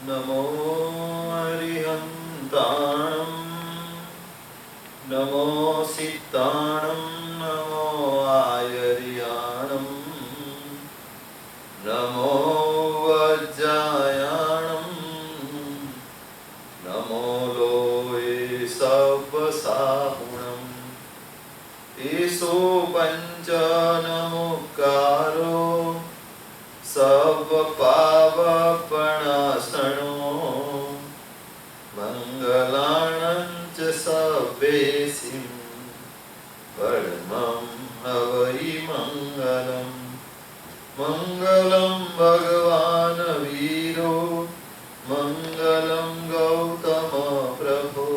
नमो अरिहन्ताणं नमो सिताणं नमो आयर्याणं नमो वज्रायाणं नमो लोये सवसाहुणम् ईशो पञ्चनमुकारो सवपावपणासनो मङ्गलाणं च सवेसिं परमं हवै मङ्गलम् मङ्गलं भगवान् वीरो मङ्गलं गौतम प्रभो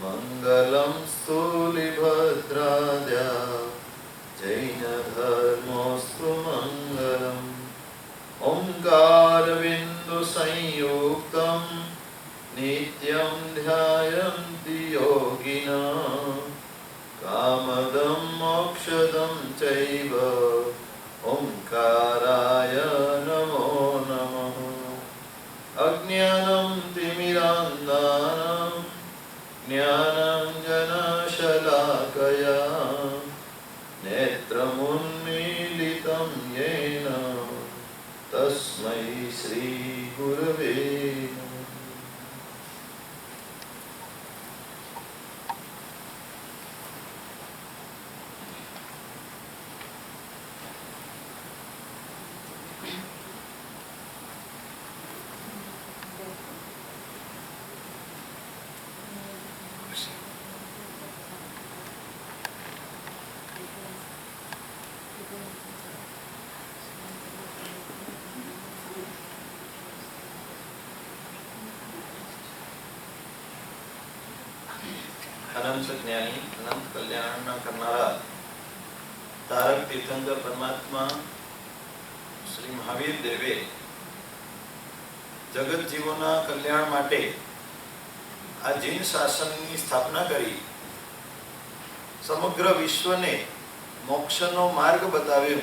मङ्गलं स्थूलिभद्राद्या जैन धर्मोऽस्तु मङ्गलम् ओंकारबिन्दु संयुक्तं नित्यं ध्यायन्ति योगिनः कामदं मोक्षदं चैव ओंकाराय नमो नमः अज्ञानं तिमिरान्धानं ज्ञानाञ्जनशलाकया नेत्रमुन्मीलितं येन तस्मै श्री गुरवे नमः। अनंत ज्ञानी अनंत कल्याण करनारा तारक तीर्थंकर परमात्मा श्री महावीर देवे जगत जीवोना कल्याण माटे आ जैन शासननी स्थापना करी समग्र विश्वने मोक्षनो मार्ग बताव्यो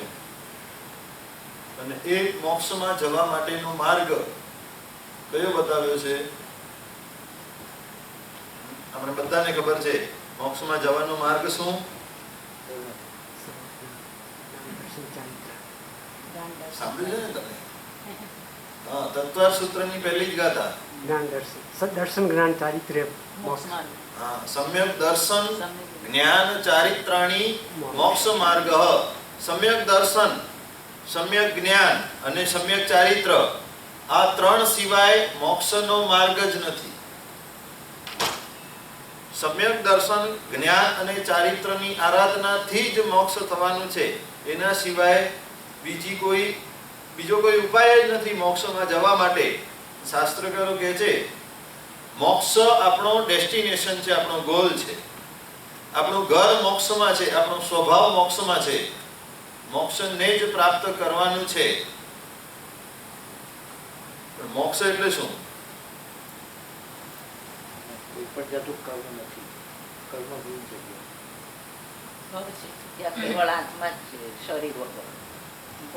अने ए मोक्षमां जवा माटेनो मार्ग कयो बताव्यो छे? આપણે બધાને ખબર છે મોક્ષમાં જવાનો માર્ગ શું? સાંભળ્યું છે ને તમે? હા, તત્વ સૂત્રની પહેલી જ ગાથા જ્ઞાન દર્શન સદર્શન જ્ઞાન ચારિત્ર્ય મોક્ષ. હા, સમ્યક દર્શન જ્ઞાન ચારિત્રાણી મોક્ષ માર્ગ. સમ્યક દર્શન, સમ્યક જ્ઞાન અને સમ્યક ચારિત્ર આ ત્રણ સિવાય મોક્ષનો માર્ગ જ નથી. સમ્યક દર્શન, જ્ઞાન અને ચારિત્રની આરાધનાથી જ મોક્ષ થવાનું છે. એના સિવાય બીજો કોઈ ઉપાય જ નથી મોક્ષમાં જવા માટે. શાસ્ત્રકારો કહે છે મોક્ષ આપણો ડેસ્ટિનેશન છે, આપણો ગોલ છે, આપણું ઘર મોક્ષમાં છે, આપણો સ્વભાવ મોક્ષમાં છે. મોક્ષને જ પ્રાપ્ત કરવાનું છે. મોક્ષ એટલે શું?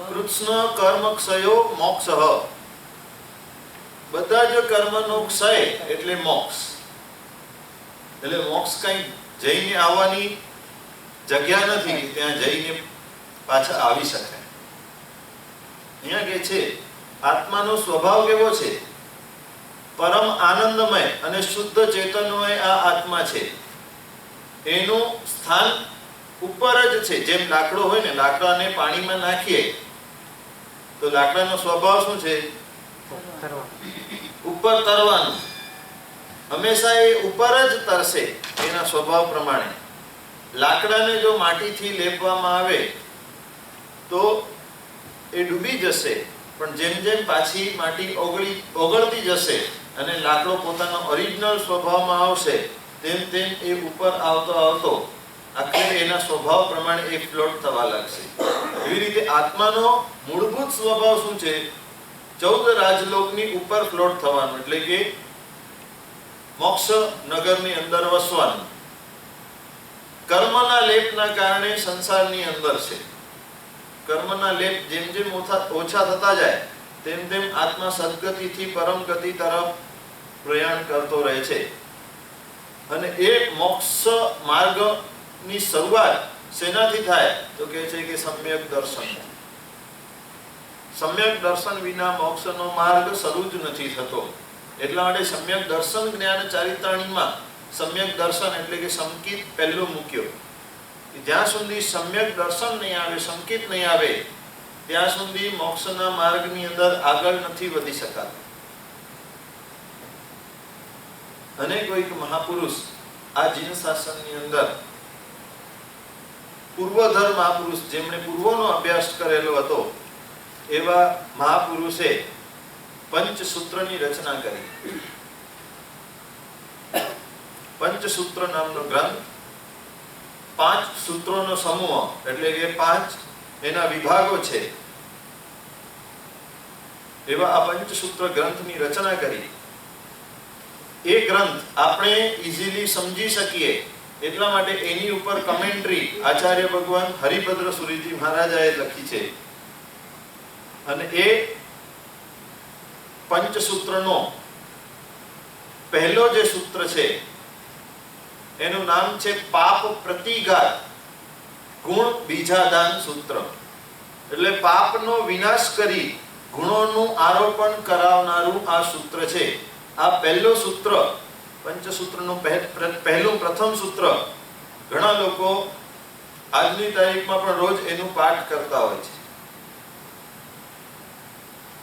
કૃષ્ણ કર્મ ક્ષયો મોક્ષ. બધા જ કર્મનો ક્ષય એટલે મોક્ષ. એટલે મોક્ષ કઈ જઈને આવવાની જગ્યા નથી, ત્યાં જઈને પાછા આવી શકાય. અહીંયા કે છે આત્માનો સ્વભાવ કેવો છે? પરમ આનંદમય અને શુદ્ધ ચેતનમય આ આત્મા છે. એનું સ્થાન ઉપર જ છે. જેમ લાકડો હોય ને, લાકડાને પાણીમાં નાખીએ તો લાકડાનો સ્વભાવ શું છે? ઉપર તરવાનું. હંમેશા એ ઉપર જ તરશે એના સ્વભાવ પ્રમાણે. લાકડાને જો માટીથી લેપવામાં આવે તો એ ડૂબી જશે, પણ જેમ જેમ પાછી માટી ઓગળતી જશે અને લાકડો પોતાનો ઓરિજિનલ સ્વભાવમાં આવશે તેમ તેમ એ ઉપર આવતો આવતો આખરે એના સ્વભાવ પ્રમાણે એ ફ્લોટ થવા લાગશે. એવી રીતે આત્માનો મૂળભૂત સ્વભાવ શું છે? 14 રાજલોકની ઉપર ફ્લોટ થવાનું, એટલે કે મોક્ષ નગરની અંદર વસવાનું. કર્મના લેપના કારણે સંસારની અંદર છે. કર્મના લેપ જેમ જેમ ઓછા થતા જાય તેમ તેમ આત્મા સદગતિથી પરમ ગતિ તરફ પ્રયાણ કરતો રહે છે. અને એ મોક્ષ માર્ગની શરૂઆત શેનાથી થાય તો કહે છે કે સમ્યક દર્શન. સમ્યક દર્શન વિના મોક્ષનો માર્ગ શરૂ જ નથી થતો. એટલા માટે સમ્યક દર્શન જ્ઞાન ચારિતાણીમાં સમ્યક દર્શન એટલે કે સંકિત પહેલો મૂક્યો. જ્યાં સુધી સમ્યક દર્શન નહીં આવે, સંકિત નહીં આવે, ત્યાં સુધી મોક્ષના માર્ગની અંદર આગળ નથી વધી શકાતું. અને કોઈક મહાપુરુષ આ જીન શાસનની અંદર પૂર્વધર મહાપુરુષ, જેમણે પૂર્વનો અભ્યાસ કરેલો હતો, એવા મહાપુરુષે પંચસૂત્રની રચના કરી. પંચસૂત્ર નામનો ગ્રંથ, 5 સૂત્રોનો સમૂહ, એટલે કે 5 એના વિભાગો છે. એવા આ પંચસૂત્ર ગ્રંથની રચના કરી. એ ગ્રંથ આપણે ઈઝીલી સમજી શકીએ એટલા માટે એની ઉપર કમેન્ટ્રી આચાર્ય ભગવાન હરિભદ્ર સુરીજી મહારાજાએ લખી છે. અને એ પંચસૂત્રનો પહેલો જે સૂત્ર છે એનું નામ છે પાપ પ્રતિઘાત ગુણ બીજાદાન સૂત્ર. એટલે પાપનો વિનાશ કરી ગુણોનું આરોપણ કરાવનારું આ સૂત્ર છે. આ પહેલો સૂત્ર, પંચસૂત્રનું પ્રથમ સૂત્ર, ઘણા લોકો આજની તારીખમાં પણ રોજ એનું પાઠ કરતા હોય છે.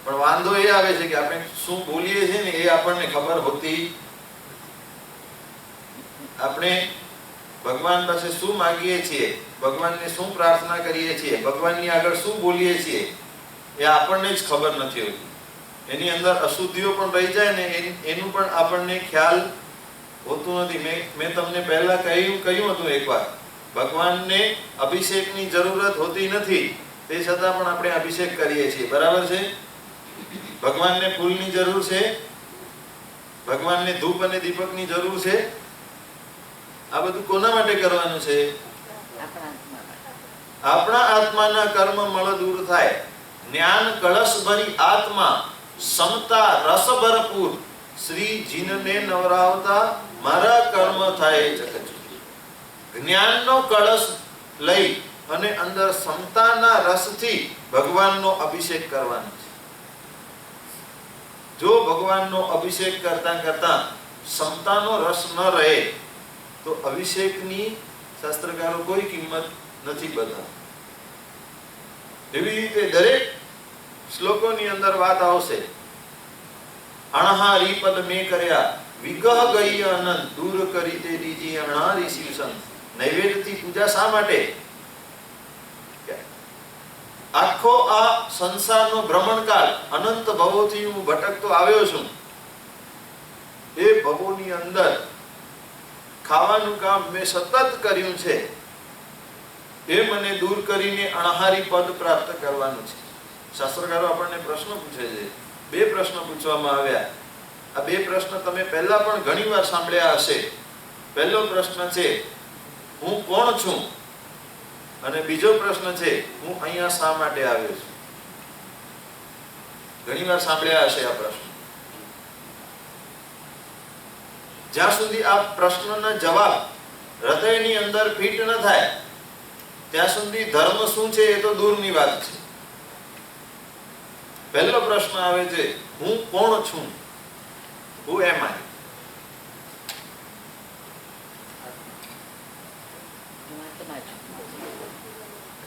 પણ વાંધો એ આવે છે કે આપણે શું બોલીએ છીએ ને એ આપણને ખબર હોતી. આપણે ભગવાન પાસે શું માંગીએ છીએ, ભગવાનને શું પ્રાર્થના કરીએ છીએ, ભગવાનની આગળ શું બોલીએ છીએ, એ આપણને જ ખબર નથી હોતી. એની અંદર અશુદ્ધિઓ પણ રહી જાય ને એનું પણ આપણને ખ્યાલ હોતું નથી. મેં તમને પહેલા કહ્યું હતું એકવાર, ભગવાનને અભિષેકની જરૂરત હોતી નથી, તે છતાં પણ આપણે અભિષેક કરીએ છીએ. બરાબર છે? ભગવાનને ફૂલની જરૂર છે, ભગવાનને ધૂપ અને દીપકની જરૂર છે. આ બધું કોના માટે કરવાનું છે? આપણા આત્માના કર્મ મળ દૂર થાય, જ્ઞાન કળશ ભરી આત્મા સમતા રસ ભરપૂર, શ્રી જીનને નવરાવતા મારા કર્મ થાય ચકચૂર. જ્ઞાનનો કળશ લઈ અને અંદર સમતાના રસથી ભગવાનનો અભિષેક કરવાનો છે. જો ભગવાનનો અભિષેક કરતા કરતા સમતાનો રસ ન રહે તો અભિષેકની શાસ્ત્રકારો કોઈ કિંમત નથી બતાવતા. એવી રીતે દરેક શ્લોકોની અંદર વાત આવશે. અણહારી પદ મેં કર્યા વિગહ ગઈ અનંત, દૂર કરી તે દીજી અણહારી શિવસન. નૈવેદ્યથી પૂજા શા માટે? આખો આ સંસારનો ભ્રમણકાળ, અનંત ભવોથી હું ભટકતો આવ્યો છું. એ ભવોની અંદર ખાવાનું કામ મેં સતત કર્યું છે. એ મને દૂર કરીને અણહારી પદ પ્રાપ્ત કરવાનું છે. શાસ્ત્રકારો આપણને પ્રશ્ન પૂછે છે. 2 પ્રશ્ન પૂછવામાં આવ્યા. આ 2 પ્રશ્ન તમે પહેલા પણ ઘણી વાર સાંભળ્યા હશે. પહેલો પ્રશ્ન છે હું કોણ છું, અને બીજો પ્રશ્ન છે હું અહીંયા શા માટે આવ્યો છું. ઘણી વાર સાંભળ્યા હશે આ પ્રશ્ન. જ્યાં સુધી આ પ્રશ્નના જવાબ હૃદયની અંદર ફિટ ન થાય ત્યાં સુધી ધર્મ શું છે એ તો દૂરની વાત છે. પહેલો પ્રશ્ન આવે છે હું કોણ છું, હુ એમ આઈ.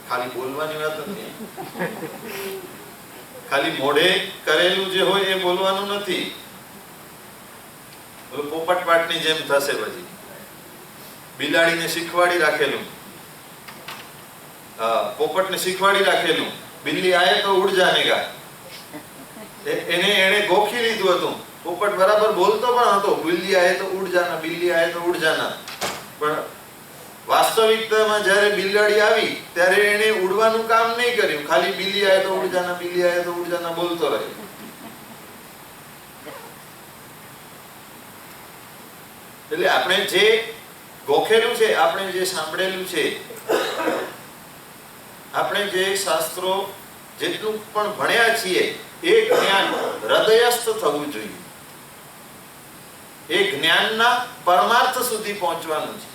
ખાલી બોલવાની વાત નથી, ખાલી મોઢે કરેલું જે હોય એ બોલવાનું નથી. પોપટ પાટની જેમ થશે. પછી બિલાડીને શીખવાડી રાખેલું, પોપટને શીખવાડી રાખેલું, બિલ્લી આયે તો ઉડ જાનેગા. એને ગોખી લીધું હતું. પોપટ બરાબર બોલતો પણ હતો, બિલ્લી આયે તો ઉડ જાના, બિલ્લી આયે તો ઉડ જાના. પણ વાસ્તવિકતામાં જ્યારે બિલાડી આવી ત્યારે એને ઉડવાનું કામ નહીં કર્યું, ખાલી બિલ્લી આયે તો ઉડ જાના, બિલ્લી આયે તો ઉડ જાના બોલતો રહ્યો. એટલે આપણે જે ગોખેલું છે, આપણે જે સાંભળેલું છે, આપણે જે શાસ્ત્રો જેટલું પણ ભણ્યા છીએ એ જ્ઞાન હૃદયસ્થ થવું જોઈએ. એ જ્ઞાનના પરમાર્થ સુધી પહોંચવાનું છે.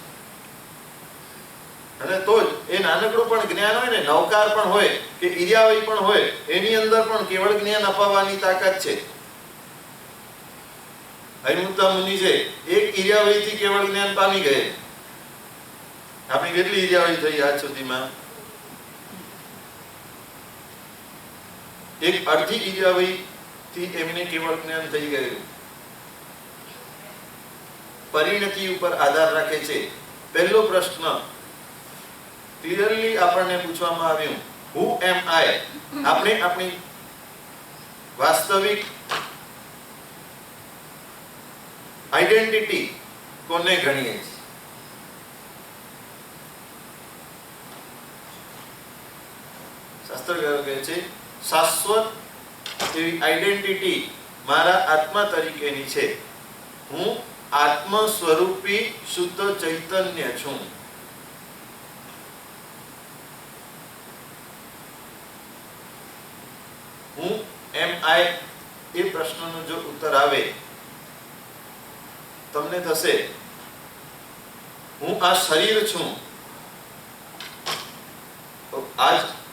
અને તો જ એ નાનકડું પણ જ્ઞાન હોય ને, નવકાર પણ હોય કે ઈર્યાવય પણ હોય, એની અંદર પણ કેવળ જ્ઞાન અપાવવાની તાકાત છે. હરિમુક્તા મુનિ છે, એક ઈર્યાવયથી કેવળ જ્ઞાન પામી ગયે. આપણી કેટલી ઈર્યાવય થઈ આજ સુધીમાં? એક અડધી ઈર્યાવયથી એમને કેવળ જ્ઞાન થઈ ગયું. પરિણતિ ઉપર આધાર રાખે છે. પહેલો પ્રશ્ન ક્લિયરલી આપણને પૂછવામાં આવ્યું, હુ એમ આઈ? આપણે આપણી વાસ્તવિક આઈડેન્ટિટી કોને ગણીએ છીએ? શાસ્ત્રકારો કહે છે શાશ્વત એવી આઈડેન્ટિટી મારા આત્મા તરીકેની છે. હું આત્મ સ્વરૂપી શુદ્ધ ચૈતન્ય છું. હું એમ આઈ એ પ્રશ્નનો જો ઉત્તર આવે, તમને થશે હું આ શરીર છું.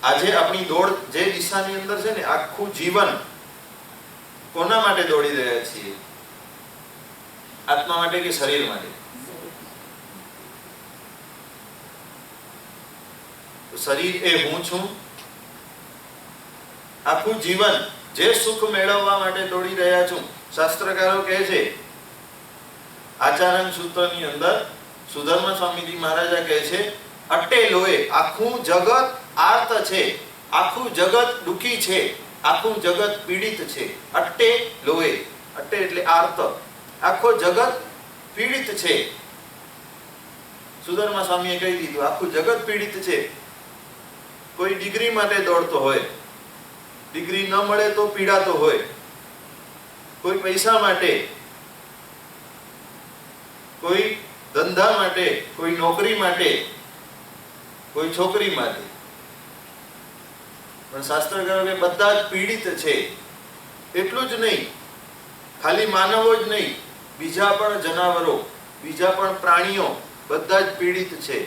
આજે આપણી દોડ જે દિશાની અંદર છે ને, આખું જીવન કોના માટે દોડી રહ્યા છીએ? આત્મા માટે કે શરીર માટે? શરીર એ હું છું. આખું જીવન જે સુખ મેળવવા માટે દોડી રહ્યા છું. શાસ્ત્રકારો કહે છે, આચાર્ય સૂત્રની અંદર સુધર્મ સ્વામીજી મહારાજા કહે છે, અટ્ટે લોહે આખું જગત આર્ત છે, આખું જગત દુખી છે, આખું જગત પીડિત છે. અટ્ટે લોહે, અટ્ટે એટલે આર્ત, આખો જગત પીડિત છે. સુધર્મ સ્વામીએ કહી દીધું, આખું જગત પીડિત છે. કોઈ ડિગ્રી માટે દોડતો હોય, ડિગ્રી ન મળે તો પીડાતો હોય. કોઈ પૈસા માટે, કોઈ ધંધા માટે, કોઈ નોકરી માટે, કોઈ છોકરી માટે. પણ શાસ્ત્રકારો કે બધા જ પીડિત છે. એટલું જ નહીં, ખાલી માનવો જ નહીં, બીજા પણ જનાવરો, બીજા પણ પ્રાણીઓ બધા જ પીડિત છે.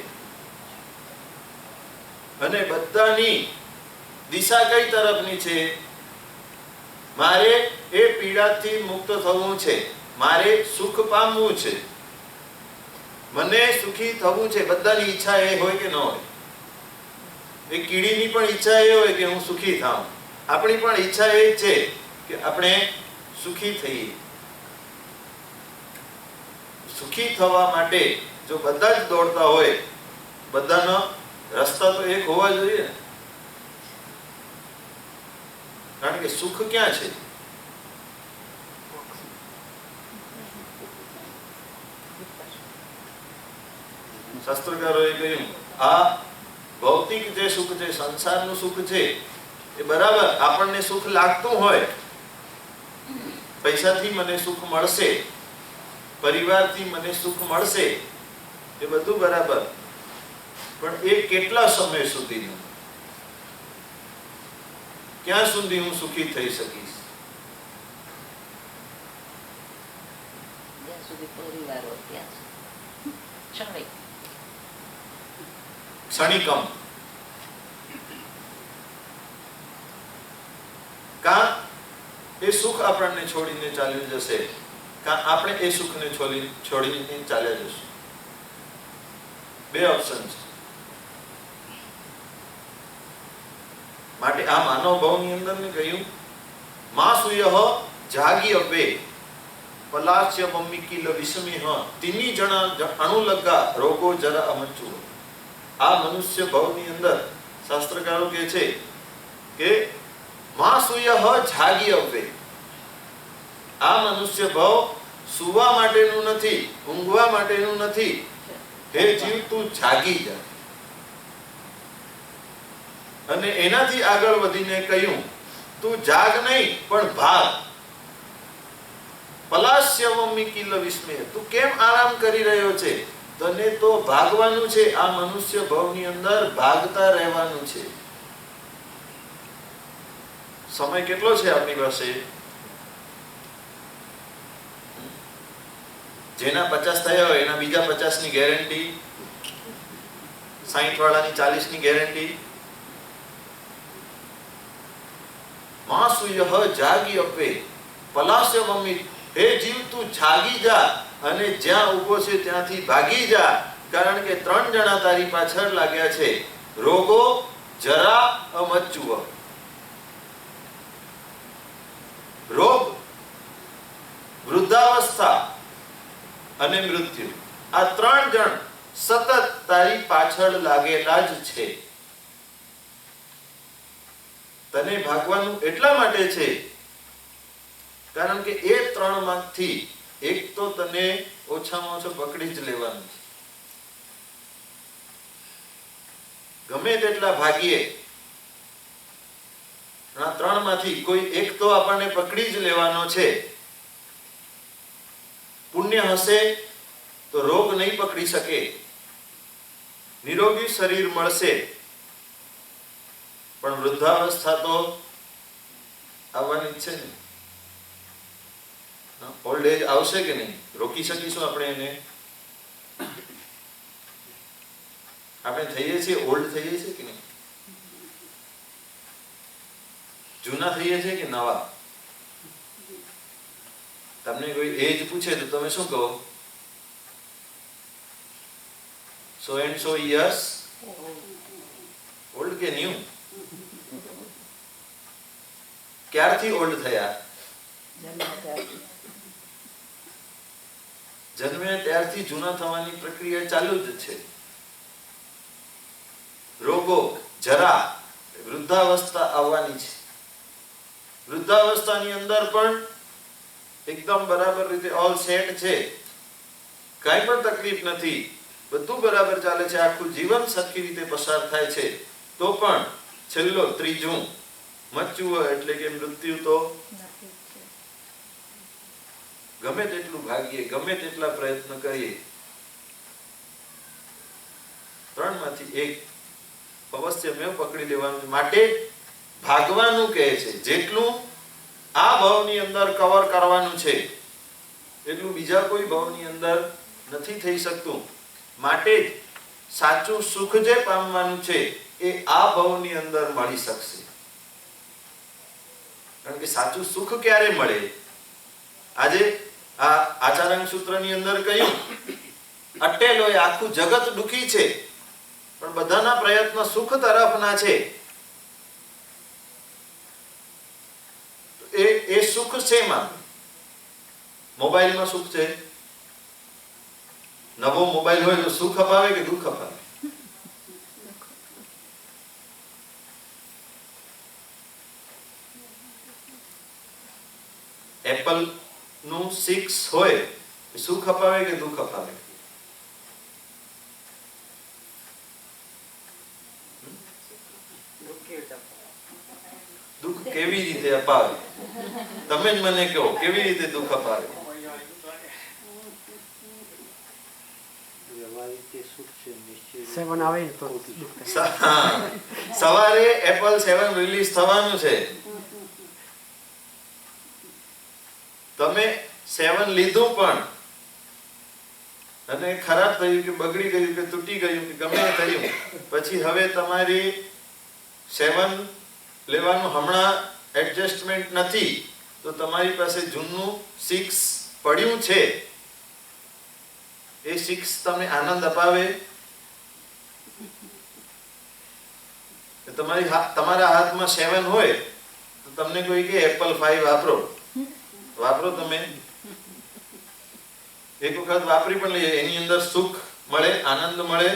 અને બધાની દિશા કઈ તરફની છે? મારે એ પીડાથી મુક્ત થવું છે, મારે સુખ પામવું છે, મને સુખી થવું છે. બધાની ઈચ્છા એ હોય કે ન હોય? એ કીડીની પણ ઈચ્છા એ હોય કે હું સુખી થાઉં. આપણી પણ ઈચ્છા એ છે કે આપણે સુખી થઈએ. સુખી થવા માટે જો બધા જ દોડતા હોય, બધાનો રસ્તા તો એક હોવા જોઈએ. કારણ કે સુખ ક્યાં છે? શાસ્ત્રકારોએ કહ્યું, આ ભૌતિક જે સુખ છે, સંસારનું સુખ છે, એ બરાબર આપણને સુખ લાગતું હોય, પૈસાથી મને સુખ મળશે, પરિવારથી મને સુખ મળશે, એ બધું બરાબર. પણ એ કેટલા સમય સુધીનું? ક્યાં સુધી હું સુખી થઈ શકીશ? ક્ષણિકમ. કાં એ સુખ આપણને છોડીને ચાલ્યું જશે, કાં આપણે એ સુખને છોડીને ચાલ્યા જશું. બે ઓપ્શન છે. માટે આ માનવ ભાવની અંદર મેં કહ્યું, માસુયઃ જાગ્યપે પલાચ્ય મમ્મિકિલ વિષમિહ તિની જણા અણુલગ્ગા રોગો જરા અમચુ. આ મનુષ્ય ભાવની અંદર શાસ્ત્રકારો કહે છે કે માસુયઃ જાગ્યપે, આ મનુષ્ય ભાવ સુવા માટેનું નથી, ઊંઘવા માટેનું નથી. હે જીવ, તું જાગી જા. અને એનાથી આગળ વધીને કહ્યું, તું જાગ નહીં પણ ભાગ. પલાસ્યવમિકિલ વિસ્મય, તું કેમ આરામ કરી રહ્યો છે? તને તો ભાગવાનું છે. આ મનુષ્ય ભાવની અંદર ભાગતા રહેવાનું છે. સમય કેટલો છે આપણી પાસે? જેના 50 થયા હોય એના બીજા 50 ની ગેરંટી, 60 વાળાની 40 ની ગેરંટી. માસુયઃ જાગી અપે પલાસ્ય મમિત. હે જીવ, તું જાગી જા અને જ્યાં ઊભો છે ત્યાંથી ભાગી જા, કારણ કે 3 જણા તારી પાછળ લાગ્યા છે. રોગો, જરા, અમચ્યુવ. રોગ, વૃદ્ધાવસ્થા અને મૃત્યુ, આ 3 જણ સતત તારી પાછળ લાગેલા જ છે. તને ભાગવાનું એટલા માટે છે કારણ કે એ 3 માંથી એક તો તને ઓછામાં ઓછો પકડી જ લેવાનું છે. ગમે તેટલા ભાગીએ, આ 3 માંથી કોઈ એક તો આપણને પકડી જ લેવાનો છે. પુણ્ય હશે તો રોગ નહીં પકડી શકે, નિરોગી શરીર મળશે, પણ વૃદ્ધાવસ્થા તો આવવાની જ છે ને. ઓલ્ડ એજ આવશે કે નહીં? રોકી શકીશું આપણે એને? આપણે થઈએ છીએ, ઓલ્ડ થઈએ છીએ કે નહીં? જૂના થઈએ છીએ કે નવા? તમને કોઈ એજ પૂછે તો તમે શું કહો? સો એન્ડ સો યર્સ. ઓલ્ડ કે ન્યુ? ક્યારથી ઓલ્ડ થયા? જન્મ્યા ત્યારથી જૂના થવાની પ્રક્રિયા ચાલુ જ છે. રોગો, જરા, વૃદ્ધાવસ્થા આવવાની છે. વૃદ્ધાવસ્થાની અંદર પણ એકદમ બરાબર રીતે ઓલ સેટ છે, કાંઈ પણ તકલીફ નથી, બધું બરાબર ચાલે છે, આખું જીવન સરખી રીતે પસાર થાય છે, તો પણ છેલ્લો ત્રીજું મચ્યુવ એટલે કે મૃત્યુ તો ગમે તેટલું ભાગીએ, ગમે તેટલા પ્રયત્ન કરીએ, 3 માંથી એક અવશ્ય પકડી લેવાનું. માટે ભાગવાનું કહે છે. જેટલું આ ભાવની અંદર કવર કરવાનું છે એટલું બીજા કોઈ ભાવની અંદર નથી થઈ શકતું. માટે જ સાચું સુખ જે પામવાનું છે એ આ ભાવની અંદર મળી શકશે. કારણ કે સાચું સુખ ક્યારે મળે? આજે આ આચાર્ય સૂત્રની અંદર કહ્યું, અટેલો એ આખું જગત દુખી છે, પણ બધાના પ્રયત્ન સુખ તરફના છે. એ સુખ શેમાં? મોબાઈલમાં સુખ છે. નવો મોબાઈલ હોય તો સુખ અપાવે કે દુઃખ અપાવે? એપલ નું 6 હોય સુખ અપાવે કે દુઃખ અપાવે? દુઃખ કેવી રીતે અપાવે? તમે જ મને કહો, કેવી રીતે દુઃખ અપાવે? સવારે એપલ 7 રિલીઝ થવાનું છે, તમે 7 લીધું પણ અને ખરાબ થયું કે બગડી ગયું કે તૂટી ગયું કે ગમે થયું, પછી હવે તમારી 7 લેવાનું હમણાં એડજસ્ટમેન્ટ નથી, તો તમારી પાસે જૂનું 6 પડ્યું છે. એ 6 તમને આનંદ અપાવે? તમારા હાથમાં 7 હોય તો તમને કોઈ કે એપલ 5 વાપરો તમે એક વખત વાપરી પણ લઈએ, એની અંદર સુખ મળે, આનંદ મળે.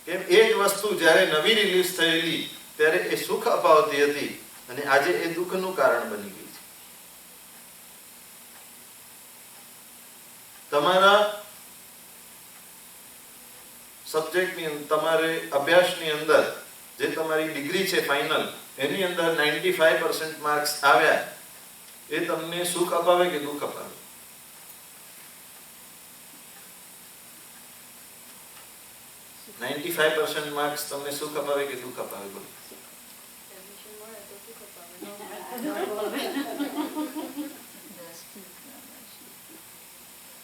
કેમ? એ જ વસ્તુ જ્યારે નવી રિલીઝ થયેલી ત્યારે એ સુખ અપાવતી હતી અને આજે એ દુઃખનું કારણ બની ગઈ છે. તમારા સબ્જેક્ટની, તમારે અભ્યાસની અંદર જે તમારી ડિગ્રી છે ફાઇનલ, એની અંદર 95% માર્ક્સ આવ્યા, એ તમને સુખ અપાવે કે દુઃખ અપાવે? 95% માર્ક્સ તમને સુખ અપાવે કે દુઃખ અપાવે? બોલો.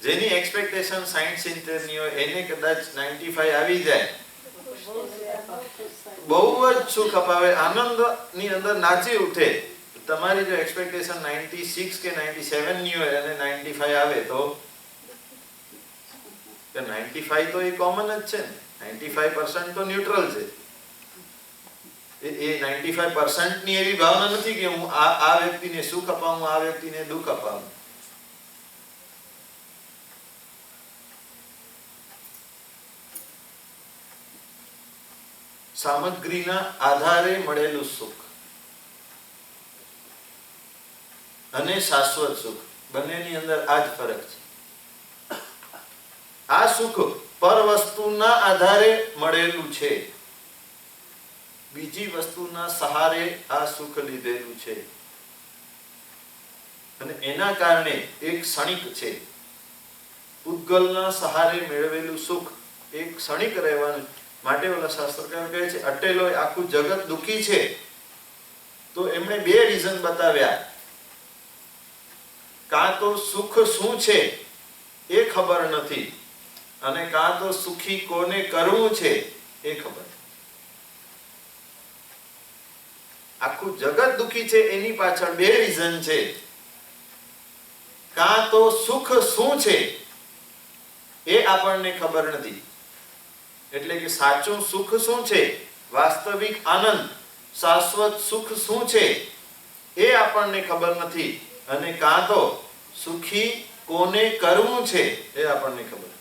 જેની એક્સપેક્ટેશન 60-70 ની હોય એને કદાચ 95 આવી જાય, બહુ જ સુખ અપાવે, આનંદ ની અંદર નાચી ઉઠે. તમારી જો એક્સપેક્ટેશન 96 કે 97 ની હોય અને 95 આવે તો 95 તો એ કોમન જ છે ને, 95% તો ન્યુટ્રલ છે. એ 95% ની એવી ભાવના નથી કે હું આ વ્યક્તિને સુખ અપાવું, આ વ્યક્તિને દુઃખ અપાવું. સામગ્રીના આધારે મળેલું સુખ અને શાશ્વત સુખ બંનેની અંદર આ જ ફરક છે. આ સુખ પર વસ્તુના આધારે મળેલું છે, બીજી વસ્તુના સહારે આ સુખ લીધેલું છે અને એના કારણે એક ક્ષણિક છે. પૂતગલના સહારે મેળવેલું સુખ એક ક્ષણિક રહેવાનું માટે ઓલા શાસ્ત્રકાર કહે છે અટેલો આખું જગત દુઃખી છે. તો એમણે બે રીઝન બતાવ્યા. કાં તો સુખ શું છે એ ખબર નથી અને કાં તો સુખી કોને કરવું છે એ ખબર. આખું જગત દુઃખી છે એની પાછળ બે રીઝન છે. કાં તો સુખ શું છે એ આપણને ખબર નથી, એટલે કે સાચું સુખ શું છે, વાસ્તવિક આનંદ, શાશ્વત સુખ શું છે એ આપણને ખબર નથી, અને કાં તો સુખી કોને કરવું છે એ આપણને ખબર.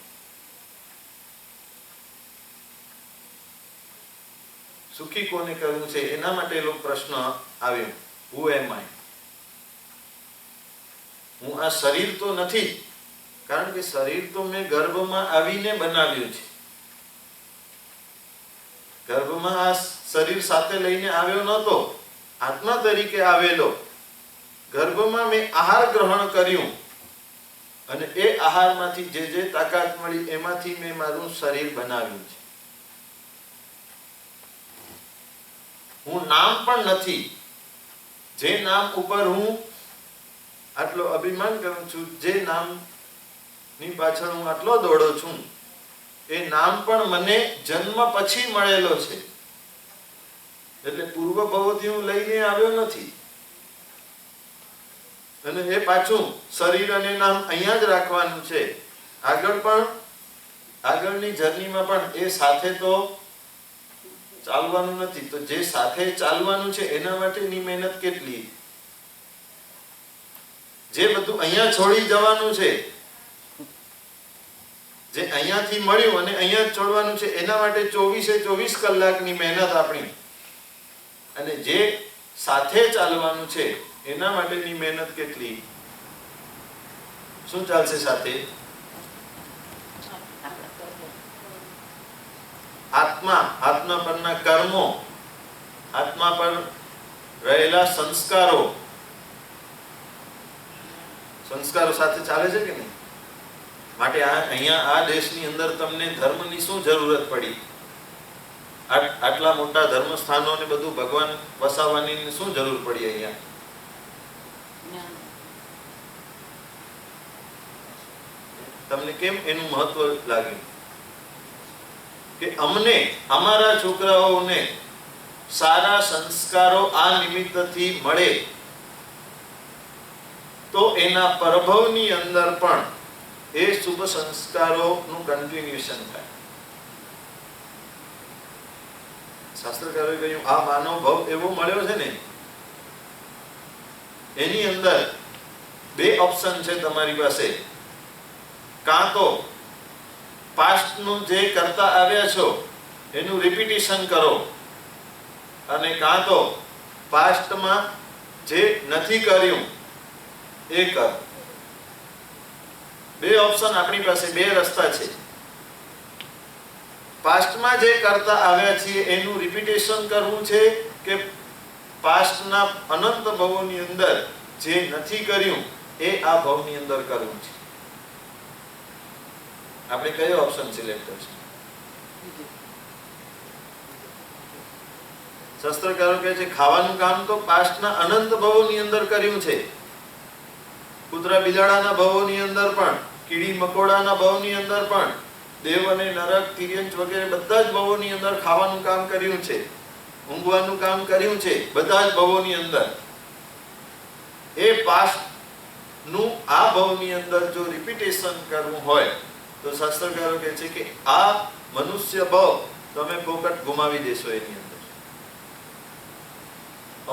સુખી કોને કરવું છે એના માટે એનો પ્રશ્ન આવ્યો, હુ એમ આઈ? હું આ શરીર તો નથી, કારણ કે શરીર તો મેં ગર્ભમાં આવીને બનાવ્યું છે. ગર્ભમાં આ શરીર સાથે લઈને આવ્યો નહોતો, આત્મા તરીકે આવેલો. ગર્ભમાં મેં આહાર ગ્રહણ કર્યું અને એ આહારમાંથી જે જે તાકાત મળી એમાંથી મેં મારું શરીર બનાવ્યું છે. હું નામ પણ નથી, જે નામ ઉપર હું આટલો અભિમાન કરું છું, જે નામ ની પાછળ હું આટલો દોડો છું, એ નામ પણ મને જન્મ પછી મળેલો છે. એટલે પૂર્વ ભવથી હું લઈને આવ્યો નથી. અને એ પાછું શરીર અને નામ અહીંયા જ રાખવાનું છે. આગળ પણ આગળની જર્નીમાં પણ એ સાથે તો ચાલવાનું નથી. તો જે સાથે ચાલવાનું છે એના માટેની મહેનત કેટલી. જે બધું અહીંયા છોડી જવાનું છે, જે અહીંયાથી મળ્યું અને અહીંયા છોડવાનું છે, એના માટે 24 કલાકની મહેનત આપણી. અને જે સાથે ચાલવાનું છે એના માટેની મહેનત કેટલી. શું ચાલશે સાથે? આત્મા, આત્મા પરના કર્મો, આત્મા પર રહેલા સંસ્કારો. સંસ્કારો સાથે ચાલે છે કે નહીં? માટે અહીંયા આ દેશની અંદર તમને ધર્મની શું જરૂરત પડી? આટલા મોટા ધર્મ સ્થાનો ને બધું ભગવાન વસાવવાની શું જરૂર પડી અહીંયા? તમને કેમ એનું મહત્વ લાગ્યું? કે અમને, અમારા છોકરાઓને સારા સંસ્કારો આ નિમિત્તથી મળે તો એના પ્રભાવની અંદર પણ એ શુભ સંસ્કારોનું કન્ટિન્યુએશન થાય. શાસ્ત્રકારોએ કહ્યું આ માનવ ભાવ એવો મળ્યો છે ને, એની અંદર બે ઓપ્શન છે તમારી પાસે. કાં તો પાસ્ટનું જે કરતા આવ્યા છો એનું રિપીટિશન કરો, અને કાં તો પાસ્ટમાં જે નથી કર્યું એ કરો. બે ઓપ્શન આપણી પાસે, બે રસ્તા છે. પાસ્ટમાં જે કરતા આવ્યા છીએ એનું રિપીટેશન કરવું છે કે પાસ્ટના અનંત ભવોની અંદર જે નથી કર્યું એ આ ભવની અંદર કરવું છે. આપણે કયો ઓપ્શન સિલેક્ટ કરશું? શાસ્ત્રકારો કહે છે ખાવાનું કામ તો પાસ્ટના અનંત ભવોની અંદર કર્યું છે. કૂતરા બિલાડાના ભવોની અંદર પણ, કીડી મકોડાના ભવની અંદર પણ, દેવ અને નરક તિર્યંચ વગેરે બધા જ ભવોની અંદર ખાવાનું કામ કર્યું છે, ઊંઘવાનું કામ કર્યું છે, બધા જ ભવોની અંદર. એ પાસ્ટ નું આ ભવની અંદર જો રિપીટેશન કરવું હોય તો શાસ્ત્રકારો કહે છે કે આ મનુષ્ય ભવ તમે ફોકટ ગુમાવી દેશો. એની અંદર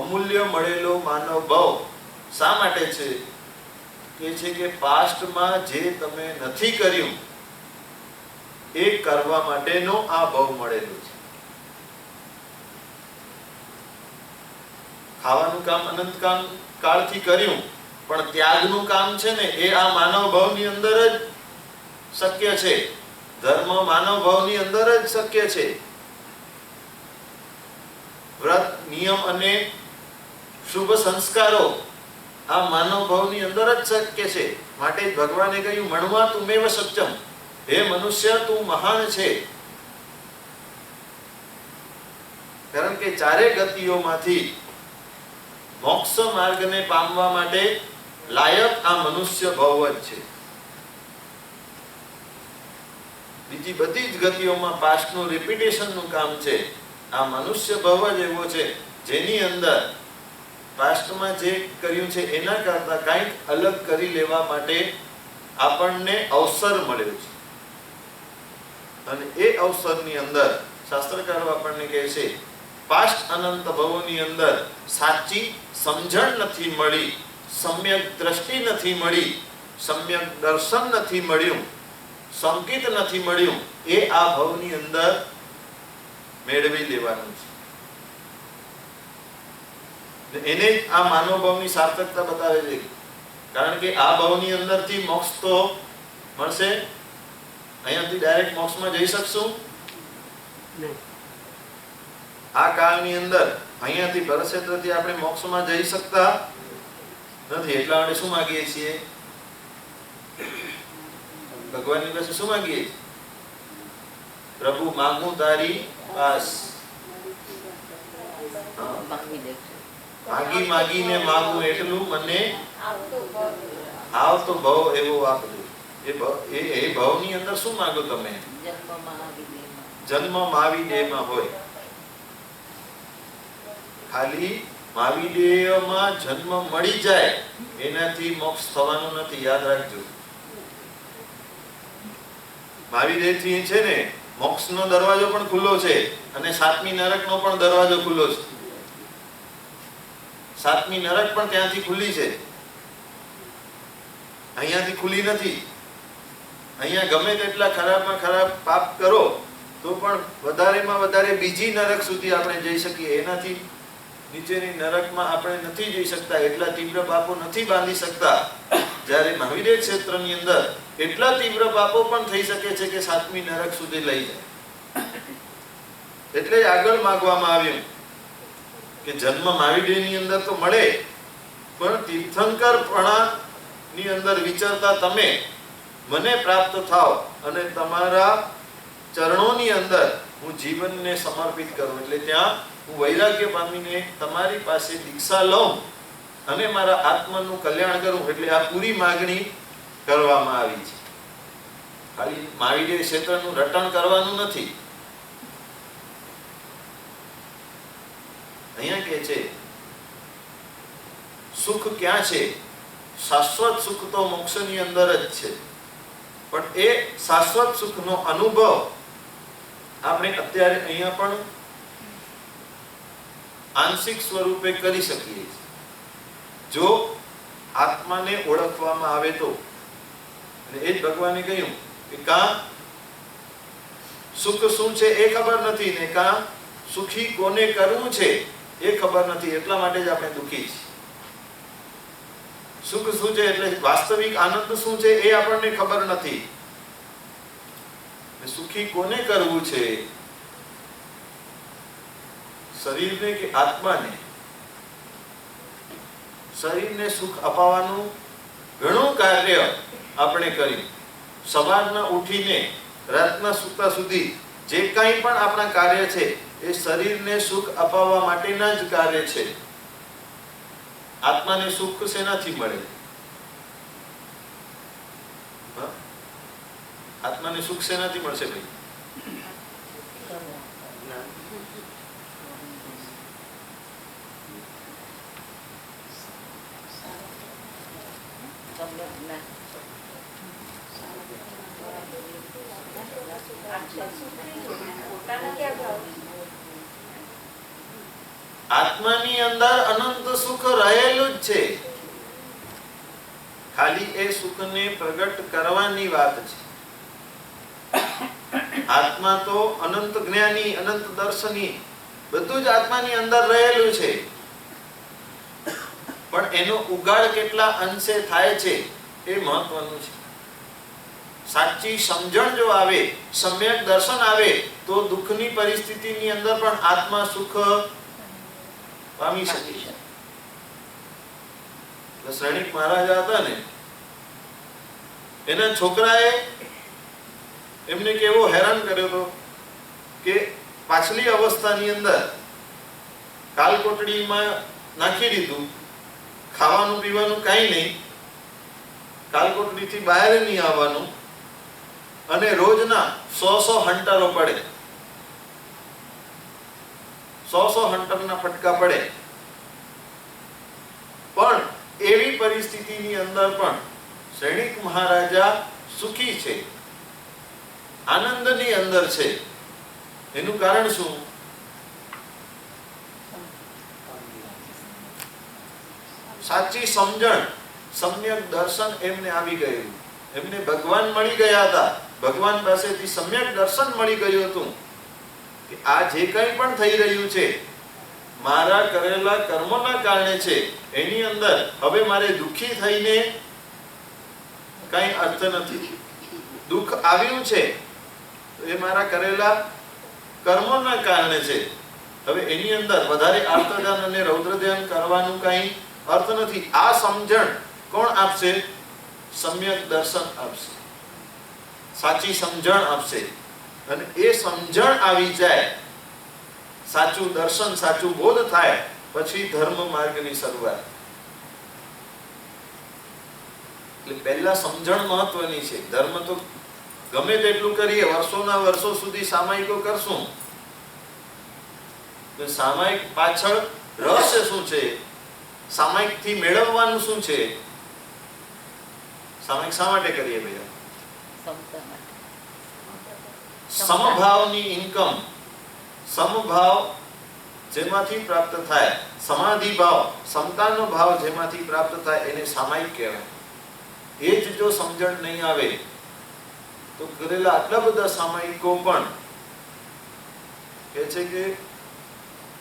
અમૂલ્ય મળેલો માનવ ભવ શા માટે છે? કે પાસ્ટમાં જે તમે નથી કર્યું એ કરવા માટેનો આ ભવ મળેલો છે. ખાવાનું કામ અનંત કાળથી કર્યું, પણ ત્યાગનું કામ છે ને એ આ માનવ ભવની અંદર જ શક્ય છે. ધર્મ માનવ ભવની અંદર જ શક્ય છે. વ્રત, નિયમ અને શુભ સંસ્કારો આ માનવ ભવની અંદર જ શક્ય છે. માટે જ ભગવાને કહ્યું મણવા તુમેવ સત્યમ, હે મનુષ્ય તું મહાન છે. કારણ કે ચારે ગતિઓમાંથી મોક્ષ માર્ગને પામવા માટે લાયક આ મનુષ્ય ભવ જ છે. બીજી બધી જ ગતિઓમાં પાસ્ટનું રિપીટેશનનું કામ છે. આ મનુષ્ય ભવ જ એવો છે જેની અંદર પાસ્ટમાં જે કર્યું છે એના કરતા કંઈક અલગ કરી લેવા માટે આપણને અવસર મળ્યો છે. અને એ અવસરની અંદર શાસ્ત્રકારો આપણને કહે છે પાસ્ટ અનંત ભવોની અંદર સાચી સમજણ નથી મળી, સમ્યક દ્રષ્ટિ નથી મળી, સમ્યક દર્શન નથી મળ્યું, સંકેત નથી મળ્યું. એ આ ભવની અંદર મેળવી લેવાનું છે. એને જ આ માનવ ભવની સાર્થકતા બતાવે છે. કારણ કે આ ભવની અંદરથી મોક્ષ તો મળશે. અહીંયાથી ડાયરેક્ટ મોક્ષમાં જઈ શકશું નહીં. આ કાળની અંદર અહીંયાથી પરક્ષેત્રથી આપણે મોક્ષમાં જઈ શકતા નથી. એટલા માટે શું માંગીએ છીએ? ભગવાનની પાસે શું માંગીએ? પ્રભુ માંગુ તારી પાસ. માગી માગીને માંગુ એટલું મને આવતો ભવ એવો આપજો. એ ભવની અંદર શું માંગો તમે? જન્મ માવિદેયમાં હોય. ખાલી માવિદેયમાં જન્મ મળી જાય એનાથી મોક્ષ થવાનું નથી, યાદ રાખજો. માવિદેયથી છે ને મોક્ષનો દરવાજો પણ ખુલ્લો છે અને સાતમી નરકનો પણ દરવાજો ખુલ્લો છે. સાતમી નરક પણ ત્યાંથી ખુલ્લી છે, અહીંયાથી ખુલ્લી નથી. અહીંયા ગમે તેટલા ખરાબમાં ખરાબ પાપ કરો તો પણ વધારેમાં વધારે બીજી નરક સુધી આપણે જઈ શકીએ. એનાથી નીચેની નરકમાં આપણે નથી જઈ શકતા, એટલા તીવ્ર પાપો નથી બાંધી શકતા. જ્યારે મહાવીર ક્ષેત્રની અંદર એટલા તીવ્ર પાપો પણ થઈ શકે છે કે સાતમી નરક સુધી લઈ જાય. એટલે આગળ માંગવામાં આવ્યું કે જન્મ મહાવીરની અંદર તો મળે, પણ તીર્થંકરપણાની અંદર વિચરતા તમે મને પ્રાપ્ત થાવ અને તમારા ચરણોની અંદર હું જીવનને સમર્પિત કરું. એટલે ત્યાં હું વૈરાગ્ય પામીને તમારી પાસે દીક્ષા લઉં અને મારા આત્માનું કલ્યાણ કરું. એટલે આ પૂરી માગણી કરવામાં આવી છે. ખાલી મહાવીર ક્ષેત્રનું રટણ કરવાનું નથી. અહીંયા કે છે સુખ ક્યાં છે? શાશ્વત સુખ તો મોક્ષની અંદર જ છે. પણ એ શાશ્વત સુખનો અનુભવ આપણે અત્યારે અહીંયા પણ આંશિક સ્વરૂપે કરી શકીએ છીએ. જો આત્માને ઓળખવામાં આવે તો. અને એ જ ભગવાને કહ્યું કે કાં સુખ શું છે એ ખબર નથી ને કાં સુખી કોને કરવું છે એ ખબર નથી. એટલા માટે જ આપણે દુઃખી છીએ. સુખ શું છે એટલે વાસ્તવિક આનંદ શું છે એ આપણને ખબર નથી. સુખી કોને કરવું છે? શરીરને કે આત્માને? શરીરને સુખ અપાવવાનું ઘણું કાર્ય આપણે કર્યું. સવારના ઉઠીને રાતના સૂતા સુધી જે કાંઈ પણ આપણા કાર્ય છે એ શરીરને સુખ અપાવવા માટેના જ કાર્ય છે. આત્માને સુખ શેનાથી મળે? આત્માને સુખ શેનાથી મળશે ભાઈ? આત્માની અંદર અનંત સુખ રહેલું જ છે, ખાલી એ સુખને પ્રગટ કરવાની વાત છે. આત્મા તો અનંત જ્ઞાની, અનંત દર્શની, બધું જ આત્માની અંદર રહેલું છે, પણ એનો ઉગાડ કેટલા અંશે થાય છે એ મહત્વનું છે. સાચી સમજણ જો આવે, સમ્યક દર્શન આવે, તો દુઃખની પરિસ્થિતિની અંદર પણ આત્મા સુખ પામી શકે છે. શ્રેણીક મહારાજા હતા ને, એના છોકરાએ એમને કેવો હેરાન કર્યો હતો કે પાછલી અવસ્થાની અંદર કાલકોટડીમાં નાખી દીધું, ખાવાનું પીવાનું કાંઈ નહીં, કાલકોટડીથી બહાર નહીં આવવાનું, અને રોજના 100 હંટરો પડે, 100 હંટરના ફટકા પડે. પણ એવી પરિસ્થિતિની અંદર પણ શ્રેણીક મહારાજા સુખી છે, આનંદની અંદર છે. એનું કારણ શું? સાચી સમજણ, સમ્યક દર્શન એમને આવી ગયું. એમને ભગવાન મળી ગયા હતા, ભગવાન પાસેથી સમ્યક દર્શન મળી ગયું હતું કે આ જે કંઈ પણ થઈ રહ્યું છે મારા કરેલા કર્મોના કારણે છે. એની અંદર હવે મારે દુઃખી થઈને કઈ અર્થ નથી. દુઃખ આવ્યું છે એ મારા કરેલા કર્મોના કારણે છે. હવે એની અંદર વધારે આર્તધ્યાન અને રૌદ્ર ધ્યાન કરવાનું કઈ અર્થ નથી. આ સમજણ કોણ આપશે? સમ્યક દર્શન આપશે, સાચી સમજણ આપશે. અને એ સમજણ આવી જાય, સાચું દર્શન, સાચું બોધ થાય, પછી ધર્મ માર્ગની શરૂઆત. એટલે પહેલા સમજણ મહત્વની છે. ધર્મ તો ગમે તેટલું કરીએ, વર્ષોના વર્ષો સુધી સામાયિકો કરશું, સામાયિક પાછળ રહસ્ય શું છે? સામાયિક થી મેળવવાનું શું છે? સામાયિક શા માટે કરીએ ભૈયા? સમભાવની ઇન્કમ, સમભાવ જેમાંથી પ્રાપ્ત થાય, સમાધિ ભાવ, સમતાનો ભાવ જેમાંથી પ્રાપ્ત થાય, એને સામાયિક કહેવાય. એ જ જો સમજણ નહીં આવે તો કરેલા આટલા બધા સામાયિકો પણ કહે છે કે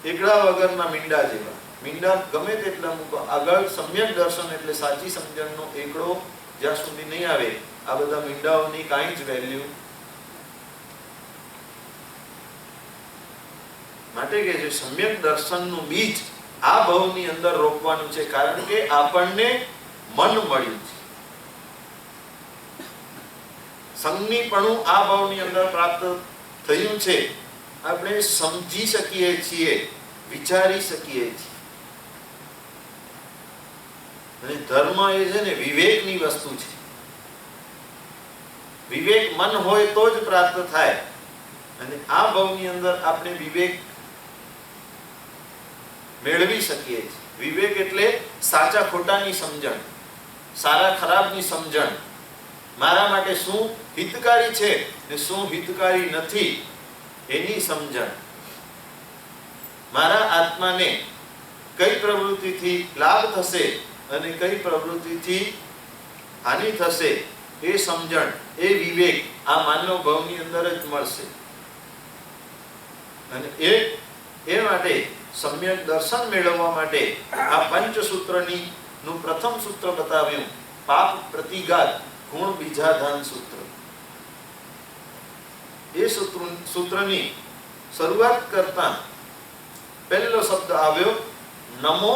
એકડા વગરના મીંડા જેવા. મીંડા ગમે તેટલા મૂકો, આગળ સમ્યક દર્શન એટલે સાચી સમજણનો એકડો જ્યાં સુધી નહીં આવે, આ બધા મીંડાઓની કાંઈ જ વેલ્યુ. માટે કે જે સમ્યક દર્શનનું બીજ આ ભાવની અંદર રોપવાનું છે, કારણ કે આપણને મન મળ્યું છે. સંજ્ઞીપણું આ ભાવની અંદર પ્રાપ્ત થયું છે. આપણે સમજી શકીએ છીએ, વિચારી શકીએ છીએ. અને ધર્મ એ છે ને વિવેકની વસ્તુ છે. વિવેક મન હોય તો જ પ્રાપ્ત થાય. અને આ ભાવની અંદર આપણે વિવેક મેળવી શકીએ છીએ. વિવેક એટલે સાચા ખોટાની સમજણ, સારા ખરાબની સમજણ, મારા માટે શું હિતકારી છે ને શું હિતકારી નથી એની સમજણ, મારા આત્માને કઈ પ્રવૃત્તિથી લાભ થશે અને કઈ પ્રવૃત્તિથી હાનિ થશે એ સમજણ, એ વિવેક આ માનવ ભાવની અંદર જ મળશે. અને એ માટે સમ્યક દર્શન મેળવવા માટે આ પંચસૂત્રની નું પ્રથમ સૂત્ર બતાવ્યું, પાપ પ્રતિઘાત ગુણ બીજાધાન સૂત્ર. એ સૂત્રની શરૂઆત કરતા પહેલો શબ્દ આવ્યો નમો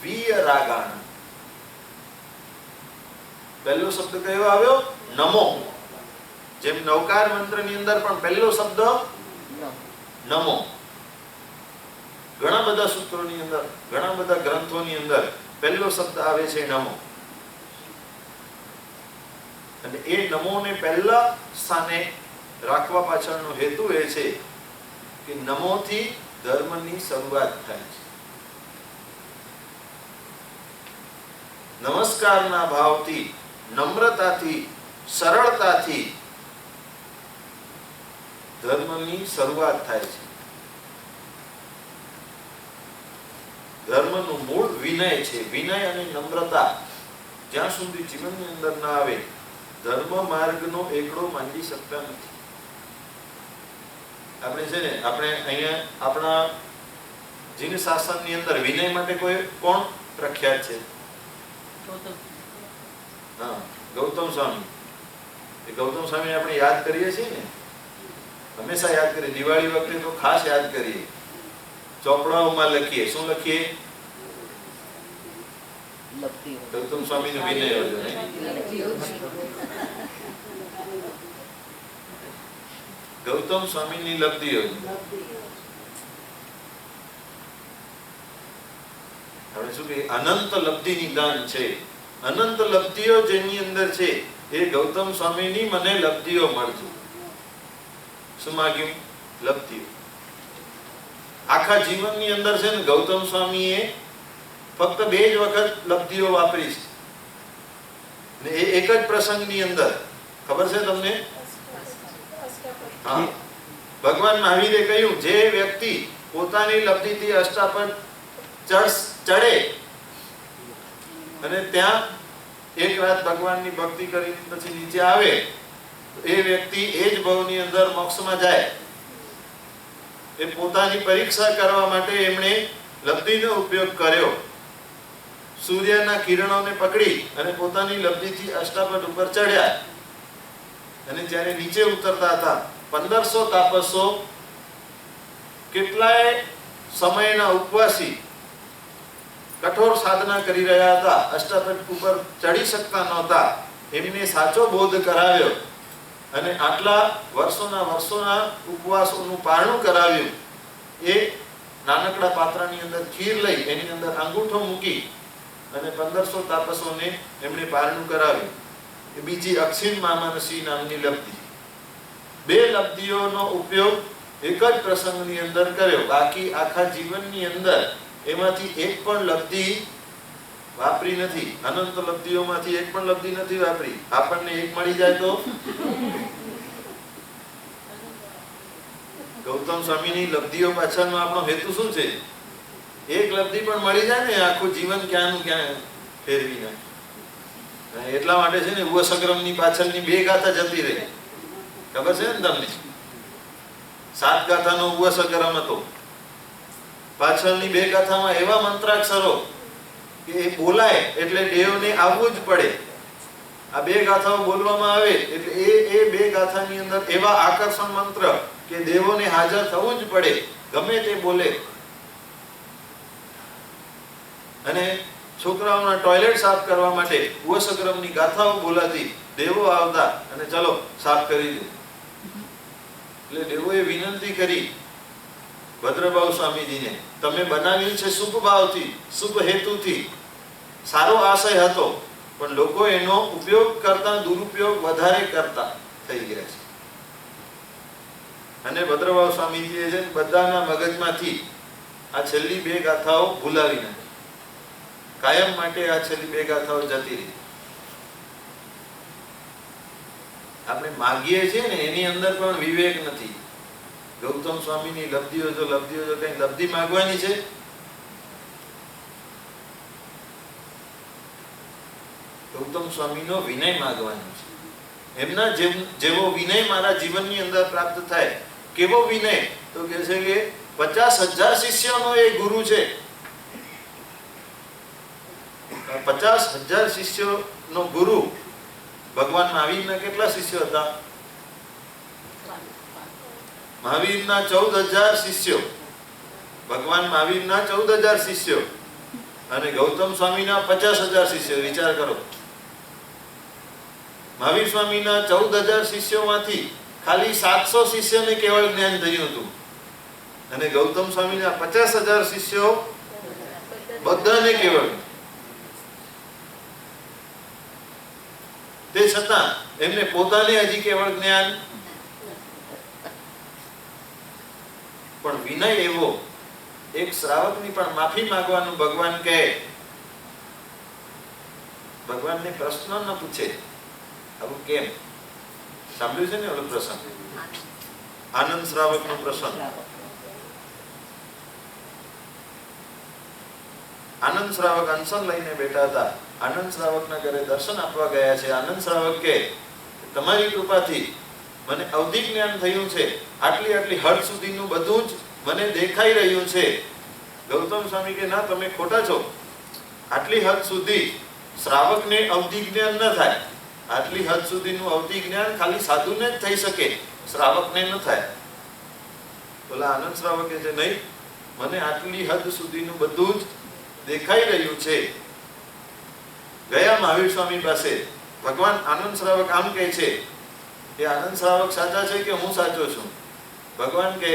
વીયરાગાણ. પહેલો શબ્દ કયો આવ્યો? નમો. જેમ નવકાર મંત્રની અંદર પણ પહેલો શબ્દ નમો. ઘણા બધા સૂત્રોની અંદર, ઘણા બધા ગ્રંથોની અંદર પહેલો શબ્દ આવે છે નમો. અને એ નમોને પહેલા સ્થાને રાખવા પાછળનો હેતુ એ છે કે નમોથી ધર્મની શરૂઆત થાય છે. નમસ્કારના ભાવથી, નમ્રતાથી, સરળતાથી ધર્મની શરૂઆત થાય છે. ધર્મનું મૂળ વિનય છે. વિનય અને નમ્રતા જ્યાં સુધી જીવનની અંદર ના આવે, ધર્મ માર્ગનો એકડો માંડી શકતા નથી. આપણે છે ને, આપણે અહીંયા આપણા જીન શાસનની અંદર વિનય માટે કોણ પ્રખ્યાત છે? હા, ગૌતમ સ્વામી. એ ગૌતમ સ્વામી આપણે યાદ કરીએ છીએ ને, હંમેશા યાદ કરીએ. દિવાળી વખતે તો ખાસ યાદ કરીએ. ચોપડાઓમાં લખીએ. શું લખીએ? ગૌતમ સ્વામી નો વિનય હતો. ગૌતમ સ્વામી ની લબ્ધિઓ. આપણે શું કહીએ? અનંત લબ્ધિ નિદાન છે. અનંત લબ્ધિઓ જેની અંદર છે એ ગૌતમ સ્વામીની મને લબ્ધિઓ મળતી. શું માગ્યું? લબ્ધિઓ. આખા જીવનની અંદર છે ને, ગૌતમ સ્વામીએ ફક્ત 2 જ વખત લબ્ધિઓ વાપરી છે. ને એ એક જ પ્રસંગની અંદર. ખબર છે તમને? હા, ભગવાન મહાવીરે કહ્યું, જે વ્યક્તિ પોતાની લબ્ધિથી અષ્ટાપદ ચડે અને ત્યાં એક રાત ભગવાનની ભક્તિ કરી પછી નીચે આવે, એ વ્યક્તિ એ જ ભવની અંદર મોક્ષમાં જાય. એ પોતાની પરીક્ષા કરવા માટે એમણે લબ્ધિનો ઉપયોગ કર્યો. સૂર્યના કિરણોને પકડી અને પોતાની લબ્ધિથી અષ્ટાપદ ઉપર ચડ્યા. અને જ્યારે નીચે ઉતરતા હતા, 1500 તાપસો કેટલાય સમયના ઉપવાસી કઠોર સાધના કરી રહ્યા હતા, અષ્ટાપદ ઉપર ચડી શકતા નહોતા. એમને સાચો બોધ કરાવ્યો અને આટલા વર્ષોના ઉપવાસોનું પારણું કરાવ્યું. એ નાનકડા પાત્રની અંદર ખીર લઈ એની અંદર અંગૂઠો મૂકી અને 1500 તાપસોને એમણે પારણું કરાવ્યું. એ બીજી અક્ષિણ મામાનસી નામની લબ્ધિ. 2 લબ્ધિઓનો ઉપયોગ એક જ પ્રસંગની અંદર કર્યો. બાકી આખા જીવનની અંદર એમાંથી એક પણ લબ્ધિ વાપરી નથી. અનંત લબ્ધિઓમાંથી એક પણ લબ્ધિ નથી વાપરી. આપણને એક મળી જાય તો ગૌતમ સ્વામીની લબ્ધિઓ પાછળનો આપણો હેતુ શું છે? એક લબ્ધિ પણ મળી જાય ને, આખું જીવન ક્યાંનું ક્યાં ફેરવી નાખે. એટલા માટે છે ને, ઉવસગ્રમની પાછળની 2 ગાથા જતી રહી. ખબર છે ને તમને? 7 ગાથાનો ઉવસગ્રમ હતો. પાછળની 2 ગાથામાં એવા મંત્રાક્ષરો કે એ બોલાય એટલે દેવને આવવું જ પડે. આ 2 ગાથાઓ બોલવામાં આવે એટલે એ 2 ગાથાની અંદર એવા આકર્ષણ મંત્ર કે દેવોને હાજર થવું જ પડે, ગમે તે બોલે. અને છોકરાઓના ટોયલેટ સાફ કરવા માટે ઉવસગ્રમની ગાથાઓ બોલાતી, દેવો આવતા અને ચલો સાફ કરી દે. એટલે દેવોએ વિનંતી કરી ભદ્રભાવ સ્વામીજીને, તમે બનાવ્યું છે શુભ ભાવથી, શુભ હેતુથી, સારો આશય હતો, પણ લોકો એનો ઉપયોગ કરતા દુરુપયોગ વધારે કરતા થઈ ગયા છે. અને ભદ્રભાવ સ્વામીજીએ છે બધાના મગજમાંથી આ છેલ્લી 2 ગાથાઓ ભૂલાવી નાખી. કાયમ માટે આ છેલ્લી 2 ગાથાઓ જતી રહી. આપણે માગીએ છીએ ને, એની અંદર પણ વિવેક નથી. ગૌતમ સ્વામીની લબ્ધિઓ જો કઈ લબ્ધિ માંગવાની છે, ગૌતમ સ્વામીનો વિનય માંગવાનો છે. એમના જેવો વિનય મારા જીવનની અંદર પ્રાપ્ત થાય. કેવો વિનય? તો કહે છે કે 50,000 શિષ્યોનો એ ગુરુ છે. 50,000 શિષ્યોનો ગુરુ. ભગવાન મહાવીરના કેટલા શિષ્યો હતા? મહાવીરના 14,000 શિષ્યો. ભગવાન મહાવીરના 14,000 શિષ્યો અને ગૌતમ સ્વામીના 50,000 શિષ્યો. વિચાર કરો. મહાવીર સ્વામીના 14,000 શિષ્યોમાંથી ખાલી 700 શિષ્યોને કેવળ જ્ઞાન થયું હતું. અને ગૌતમ સ્વામીના 50,000 શિષ્યો બધાને કેવળ. તે છતાં એમને પોતાને હજી કેવળ જ્ઞાન, પણ વિનય એવો, એક શ્રાવકની પણ માફી માંગવાનું ભગવાન કહે. ભગવાનને પ્રશ્ન ન પૂછે, આવું કેમ? સાંભળ્યું છે ને ઓલો પ્રસંગ, આનંદ શ્રાવકનો પ્રસંગ. આનંદ શ્રાવક અનશન લઈને બેઠા હતા. આનંદ શ્રાવકના ઘરે દર્શન આપવા ગયા છે. આનંદ શ્રાવક કે તમારી કૃપાથી મને અવધિ જ્ઞાન થયું છે, આટલી આટલી હદ સુધીનું બધું જ મને દેખાઈ રહ્યું છે. ગૌતમ સ્વામી કે ના, તમે ખોટા છો. આટલી હદ સુધી શ્રાવકને અવધિ જ્ઞાન ન થાય. આટલી હદ સુધીનું અવધિ જ્ઞાન ખાલી સાધુને જ થઈ શકે, શ્રાવકને ન થાય. બોલા આનંદ શ્રાવક કે છે નહીં, મને આટલી હદ સુધીનું બધું જ દેખાઈ રહ્યું છે. ગયા મહાવીર સ્વામી પાસે ભગવાન આનંદ શ્રાવક આમ કહે છે કે આનંદ શ્રાવક સાચા છે કે હું સાચો છું? ભગવાન કહે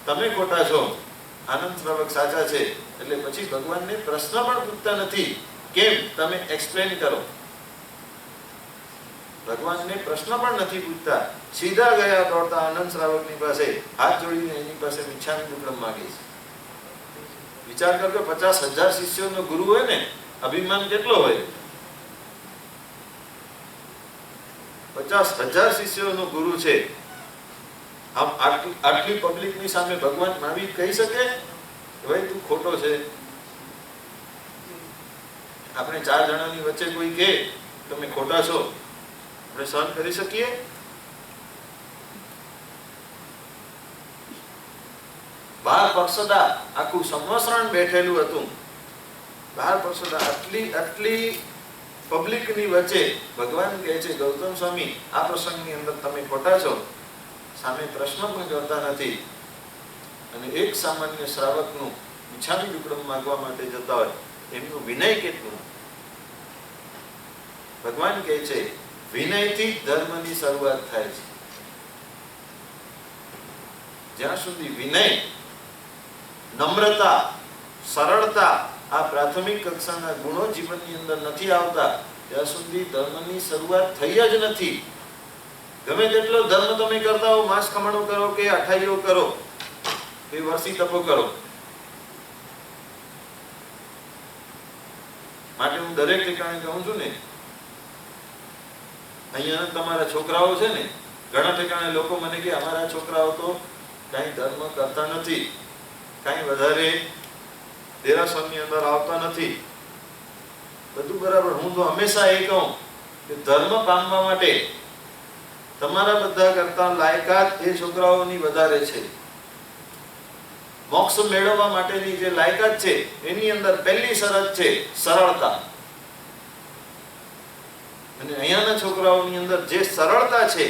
તમે ખોટા છો, આનંદ શ્રાવક સાચા છે. એટલે પછી ભગવાનને પ્રશ્ન પણ પૂછતા નથી, કેમ તમે એક્સપ્લેન કરો. ભગવાનને પ્રશ્ન પણ નથી પૂછતા, સીધા ગયા દોડતા આનંદ શ્રાવકની પાસે, હાથ જોડીને એની પાસે મિચ્છામિ દુક્કડમ માંગે છે. વિચાર કરજો, 50,000 શિષ્યોનો ગુરુ હોય ને, અભિમાન કેટલો હોય? 50,000 શિષ્યોનો ગુરુ છે. આમ આટલી પબ્લિકની સામે ભગવાન મહાવીર કહી શકે ભાઈ તું ખોટો છે? આપણે 4 જણાની વચ્ચે કોઈ કહે તમે ખોટા છો, આપણે સહન કરી શકીએ? 12 પર્ષદા આખું સંવત્સરણ બેઠેલું હતું. 12 પર્ષદા આટલી પબ્લિકની વચ્ચે ભગવાન કહે છે ગૌતમ સ્વામી આ પ્રસંગની અંદર તમે ખોટા છો. સામે પ્રશ્ન પણ કરતા નથી. અને એક સામાન્ય શ્રાવકનું મિચ્છામિ દુક્કડમ માંગવા માટે જતા હોય, એમનું વિનય કેટલું. ભગવાન કહે છે વિનયથી ધર્મની શરૂઆત થાય છે. જ્યાં સુધી વિનય, નમ્રતા, સરળતા આ પ્રાથમિક કક્ષાના ગુણો જીવનની અંદર નથી આવતા, ત્યાં સુધી ધર્મની શરૂઆત થઈ જ નથી. ગમે તેટલો ધર્મ તમે કરતા હો, માંસ ખમણો કરો કે અઠાઈઓ કરો કે વર્ષી તપો કરો, માટે હું દરેક ઠેકાણે કહું છું ને, અહીંયા તમારા છોકરાઓ છે ને, ઘણા ઠેકાણે લોકો મને કે અમારા છોકરાઓ તો કઈ ધર્મ કરતા નથી, કઈ વધારે દેરાસરની અંદર આવતા નથી. બધું બરાબર. હું તો હંમેશા એ કહું કે ધર્મ પામવા માટે તમારા બધા કરતા લાયકાત એ છોકરાઓની વધારે છે. મોક્ષ મેળવવા માટેની જે લાયકાત છે એની અંદર પહેલી શરત છે સરળતા. અને અહીંયાના છોકરાઓની અંદર જે સરળતા છે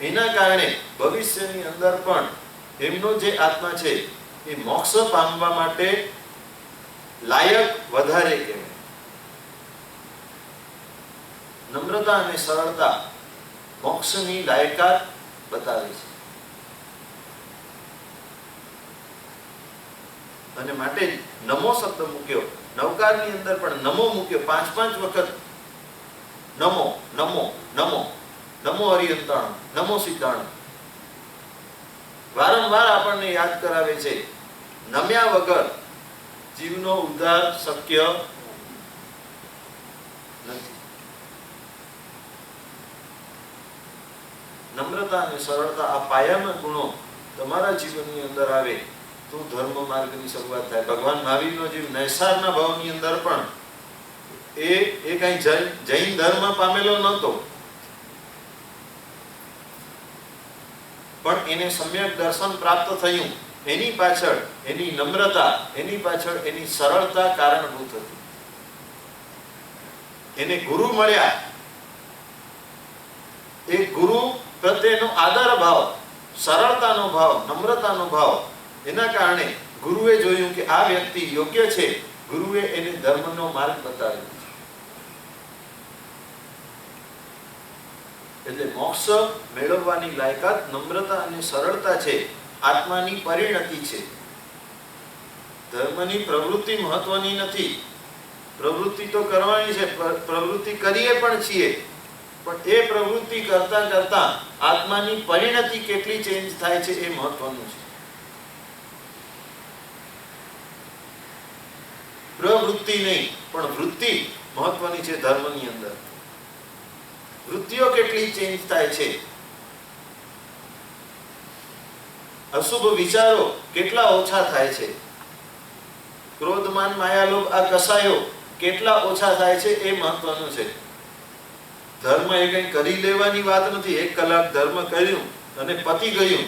એના કારણે ભવિષ્યની અંદર પણ એમનો જે આત્મા છે એ મોક્ષ પામવા માટે લાયક વધારે કહેવાય. નમ્રતા અને સરળતા મોક્ષની લાયકાત બતાવે છે. અને માટે નમો શબ્દ મૂક્યો. નવકારની અંદર પણ નમો મૂક્યો 5 વખત. નમો નમો નમો નમો હરિયંતાણ, નમો સિદ્ધાણ. વારંવાર આપણને યાદ કરાવે છે નમ્યા વગર જીવનો ઉદ્ધાર શક્ય નથી. નમ્રતા અને સરળતા આ પાયાના ગુણો તમારા જીવનની અંદર આવે તો ધર્મ માર્ગની શરૂઆત થાય. ભગવાન મહાવીરનો જીવ નૈસારના ભાવની અંદર પણ એ કઈ જૈન ધર્મ પામેલો નહોતો, પણ એને સમ્યક દર્શન પ્રાપ્ત થયું. એની પાછળ એની નમ્રતા, એની પાછળ એની સરળતા કારણભૂત હતી. એને ગુરુ મળ્યા, એ ગુરુ પ્રત્યેનો આદર ભાવ, સરળતાનો ભાવ, નમ્રતાનો ભાવ, એના કારણે ગુરુએ જોયું કે આ વ્યક્તિ યોગ્ય છે. ગુરુએ એને ધર્મનો માર્ગ બતાવ્યો. એટલે મોક્ષ મેળવવાની લાયકાત નમ્રતા અને સરળતા છે, આત્માની પરિણતિ છે. ધર્મની પ્રવૃત્તિ મહત્વની નથી. પ્રવૃત્તિ તો કરવાની છે, પ્રવૃત્તિ કરીએ પણ છીએ, પણ એ પ્રવૃત્તિ કરતા કરતા આત્માની પરિણતિ કેટલી ચેન્જ થાય છે એ મહત્વનું છે. પ્રવૃત્તિ નહીં પણ વૃત્તિ મહત્વની છે. ધર્મની અંદર વૃત્તિઓ કેટલી ચેન્જ થાય છે, અશુભ વિચારો કેટલા ઓછા થાય છે, ક્રોધ માન માયા લોભ આ કસાયો કેટલા ઓછા થાય છે એ મહત્વનું છે. ધર્મ એ કઈ કરી લેવાની વાત નથી. 1 કલાક ધર્મ કર્યું અને પતી ગયું,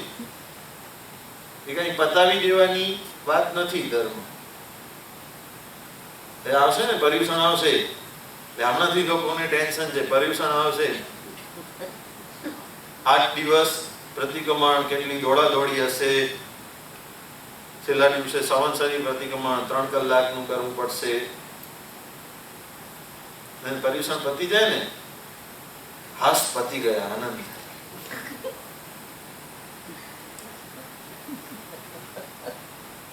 એ કઈ પતાવી દેવાની વાત નથી. ધર્મ એ આવશે ને, પર્યુષણ આવશે, હમણાંથી લોકોને ટેન્શન છે, પર્યુષણ આવશે, 8 દિવસ પ્રતિક્રમણ, કેટલી દોડા દોડી હશે, છેલ્લા દિવસે સંવત્સરી પ્રતિક્રમણ 3 કલાકનું કરવું પડશે. અને પર્યુષણ પતી જાય ને, હાસ પતી ગયા, આનંદ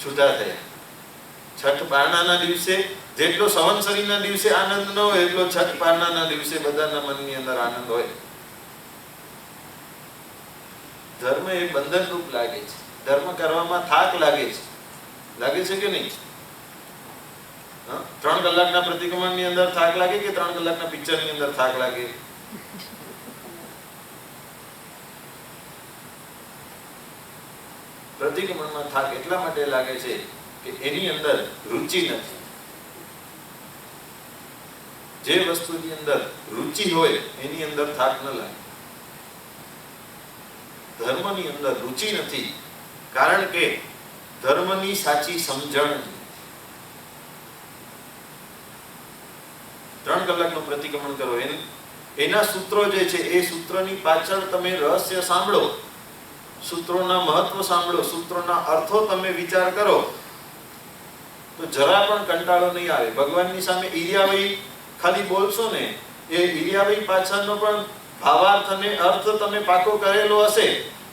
છૂટા થયા. છઠ પારણાના દિવસે જેટલો સંવત્સરીના દિવસે આનંદ ન હોય એટલો છઠ પારણાના દિવસે બધાના મનની અંદર આનંદ હોય. ધર્મ એ બંધનરૂપ લાગે છે. ધર્મ કરવામાં થાક લાગે છે. લાગે છે કે નહીં? 3 કલાકના પ્રતિક્રમણની અંદર થાક લાગે કે 3 કલાકના પિક્ચરની અંદર થાક લાગે? પ્રતિક્રમણમાં થાક એટલા માટે લાગે છે કે એની અંદર રુચિ નથી. જે વસ્તુની અંદર રુચિ હોય એની અંદર થાક ન લાગે. ધર્મની અંદર રુચિ નથી, કારણ કે ધર્મની સાચી સમજણ નથી. 3 કલાકનું પ્રતિક્રમણ કરો, એના સૂત્રો જે છે એ સૂત્રની પાછળ તમે રહસ્ય સાંભળો, સૂત્રોના મહત્વ સાંભળો, સૂત્રોના અર્થો તમે વિચાર કરો તો જરા પણ કંટાળો નહીં આવે. ભગવાનની સામે ઈર્યાવઈ ખાલી બોલશો ને, એ ઈર્યાવઈ પાછળનો પણ ભાવાર્થ અને અર્થ તમે પાકો કરેલો હશે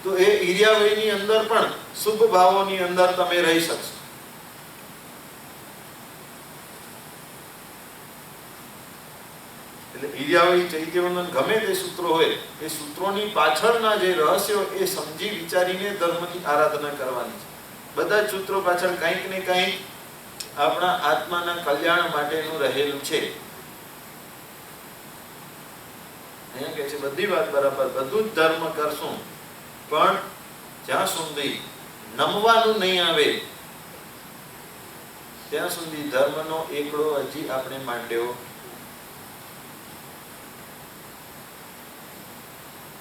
તો એ ઈર્યાવઈની અંદર પણ શુભ ભાવોની અંદર તમે રહી શકશો. એટલે ઈર્યાવઈ ચૈત્યવર્ણન ગમે તે સૂત્રો હોય, એ સૂત્રોની પાછળના જે રહસ્યો એ સમજી વિચારીને ધર્મની આરાધના કરવાની છે. બધા જ સૂત્રો પાછળ કંઈક ને કંઈક આપણા આત્માના કલ્યાણ માટેનું રહેલું છે. અહીંયા કહે છે બધી વાત બરાબર, બધું જ ધર્મ કરશું, પણ જ્યાં સુધી નમવાનું નહીં આવે ત્યાં સુધી ધર્મનો એકડો હજી આપણે માંડ્યો.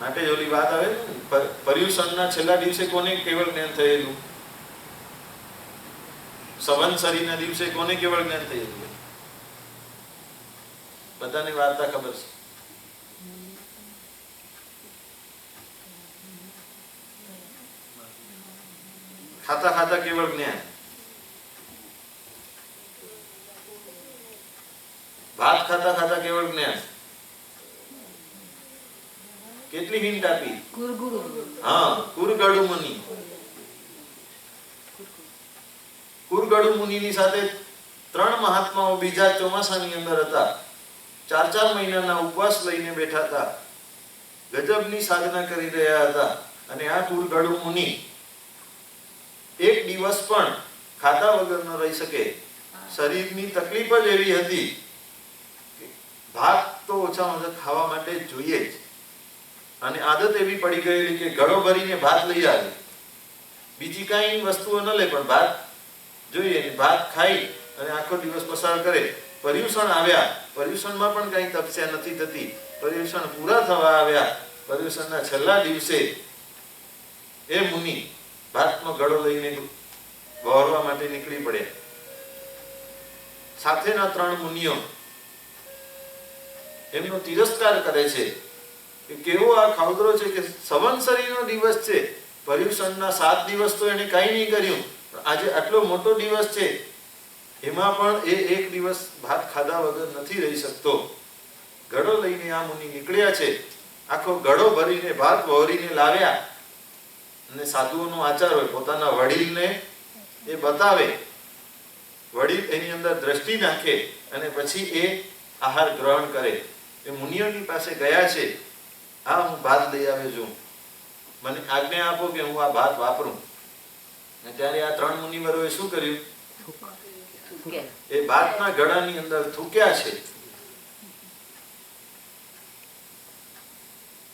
માટે ઓલી વાત આવે ને, પર્યુષણના છેલ્લા દિવસે કોને કેવળ જ્ઞાન થયેલું? સંવત્સરીના દિવસે કોને કેવળ જ્ઞાન થયેલું? બધાને વાર્તા ખબર છે. ખાતા ખાતા કેવળ જ્ઞાન, ભાત ખાતા ખાતા કેવળ જ્ઞાન. કેટલી હિન્ટ આપી? હા, કુરગડુ મુનિ. કુરગડુ મુનિની સાથે 3 મહાત્માઓ બીજા ચોમાસાની અંદર હતા. 4 મહિનાના ઉપવાસ લઈને બેઠા હતા, ગજબની સાધના કરી રહ્યા હતા. અને આ કુરગડુ મુનિ એક દિવસ પણ ખાધા વગર ન રહી શકે. શરીરની તકલીફ જ એવી હતી કે ભાત તો ઓછામાં ઓછા ખાવા માટે જોઈએ જ, અને આદત એવી પડી ગયેલી કે ગળો ભરીને ભાત લઈ આવે, બીજી કાંઈ વસ્તુઓ ન લે પણ ભાત જોઈએ, ભાત ખાઈ અને આખો દિવસ પસાર કરે. પર્યુષણ આવ્યા, પર્યુષણમાં પણ કઈ તપસ્યા નથી થતી. પર્યુષણ પૂરા થવા આવ્યા, પર્યુષણના છેલ્લા દિવસે એ મુનિ ભાતનો ગળો લઈને વહોરવા માટે નીકળી પડ્યા. સાથેના 3 મુનિઓ એમનો તિરસ્કાર કરે છે કે કેવો આ ખાવદરો છે કે સંવત્સરીનો દિવસ છે, પર્યુષણના 7 દિવસ તો એને કઈ નહીં કર્યું, આજે આટલો મોટો દિવસ છે એમાં પણ એ એક દિવસ ભાત ખાધા વગર નથી રહી શકતો. ગળો લઈને આ મુનિ નીકળ્યા છે આખો ઘડો ભરીને ભાત વહોરીને લાવ્યા અને સાધુઓનો આચાર હોય પોતાના વડીલને એ બતાવે, વડીલ એની અંદર દ્રષ્ટિ નાખે અને પછી એ આહાર ગ્રહણ કરે. એ મુનિઓની પાસે ગયા છે, હા હું ભાત લઈ આવ્યો છું, મને આજ્ઞા આપો કે હું આ ભાત વાપરું. અને ત્યારે આ 3 મુનિવરોએ શું કર્યું? એ ભાતના ગળાની અંદર થૂક્યા છે.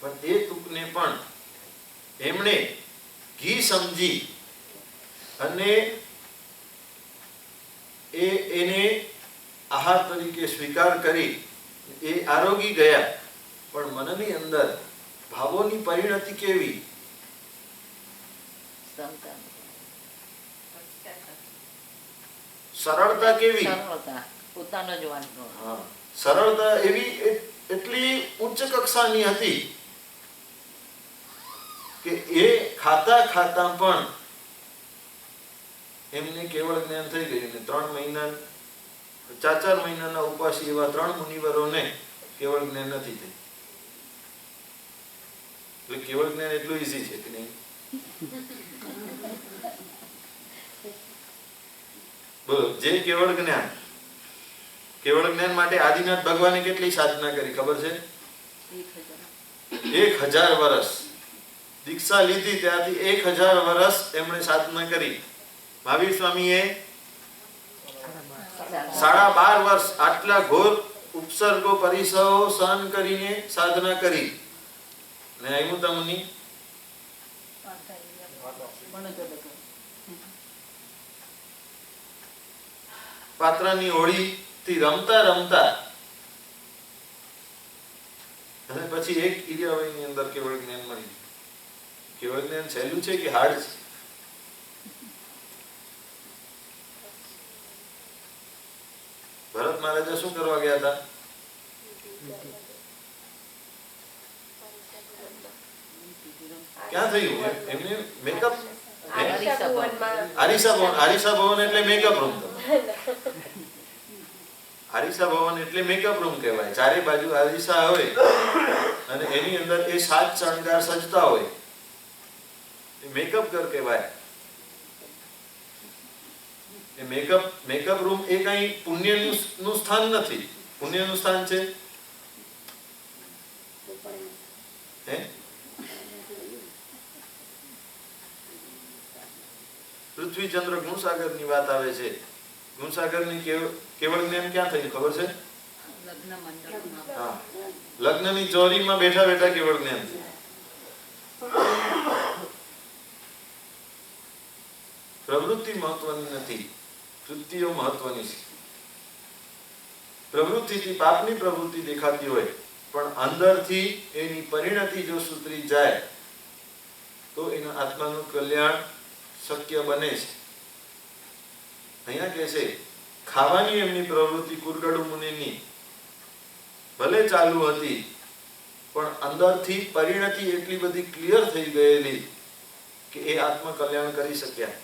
પણ એ થૂકને પણ એમણે ઘી સમજી અને એને આહાર તરીકે સ્વીકાર કરી એ આરોગી ગયા. પણ મનની અંદર ભાવોની પરિણતિ કેવી? સરળતા કેવી? સરળતા એવી એટલી ઉચ્ચ કક્ષાની હતી કે એ ખાતા ખાતા પણ એમને કેવળ જ્ઞાન થઈ ગયું. 3 મહિના 4 મહિનાના ઉપાસી એવા 3 મુનિવરોને કેવળ જ્ઞાન નથી થયું. તો કેવળ જ્ઞાન એટલું ઈઝી છે કે નહીં? બોલો, જે કેવળ જ્ઞાન માટે આદિનાથ ભગવાને કેટલી સાધના કરી ખબર છે? 1000 વર્ષ દીક્ષા લીધી ત્યાંથી 1000 વર્ષ એમણે સાધના કરી. મહાવીર સ્વામીએ 12.5 વર્ષ આટલા ઘોર ઉપસર્ગો પરિસરો સહન કરીને સાધના કરી. ને આયમુતા મુનિ પાત્રની હોળી થી રમતા રમતા અને પછી 1 ઇરિયાવયની અંદર કેવળ જ્ઞાન મળી. કેવળ જ્ઞાન સહેલું છે કે હાર્ડ છે? ભરત મહારાજા શું કરવા ગયા હતા? ક્યાં થયું એમને મેકઅપ? આરીસા ભવન એટલે મેકઅપ રૂમ. આરીસા ભવન એટલે મેકઅપ રૂમ કહેવાય. ચારે બાજુ આરીસા હોય અને એની અંદર એ સાજ શણગાર સજતા હોય, એ મેકઅપ ઘર કહેવાય. એ મેકઅપ રૂમ એ કઈ પુણ્યનું સ્થાન નથી. પુણ્યનું સ્થાન છે પૃથ્વી ચંદ્ર ગુણસાગર ની વાત આવે છે. ગુણસાગર ની કેવળ જ્ઞાન ક્યાં થયું ખબર છે? લગ્ન ની ચોરીમાં બેઠા બેઠા કેવળ જ્ઞાન થયું. પ્રવૃત્તિ મહત્વની નથી, વૃત્તિઓ મહત્વની છે. પ્રવૃત્તિથી પાપની પ્રવૃત્તિ દેખાતી હોય પણ અંદરથી એની પરિણતિ જો સુધરી જાય તો એના આત્માનું કલ્યાણ શક્ય બને છે. અહીંયા કહે છે ખાવાની એમની પ્રવૃત્તિ કુરગડુ મુનિની ભલે ચાલુ હતી પણ અંદરથી પરિણતિ એટલી બધી ક્લિયર થઈ ગયેલી કે એ આત્મ કલ્યાણ કરી શક્યા.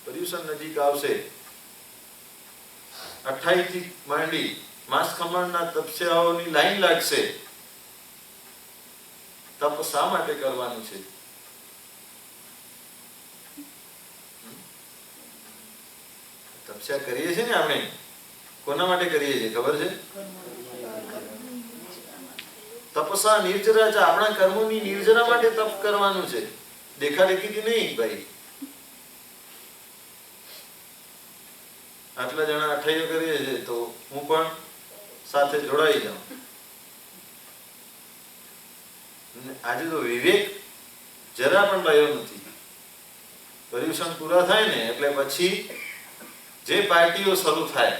પર્યુષણ નજીક આવશે. 28 થી માંડી માસ ખમણના તપસ્યાઓની લાઈન લાગશે. તપ શા માટે કરવાનું છે? તપસ્યા કરીએ છીએ ને આપણે, કોના માટે કરીએ છીએ ખબર છે? તપસ્યા નિર્જરા છે. આપણા કર્મોની નિર્જરા માટે તપ કરવાનું છે, દેખાદેખીથી નહીં. ભાઈ આટલા જણા અઠાઈઓ કરીએ છીએ તો હું પણ સાથે જોડાઈ જાઉં. આજે તો વિવેક જરા પણ રહ્યો નથી. પર્યુષણ પૂરા થાય ને એટલે પછી જે પાર્ટીઓ શરૂ થાય,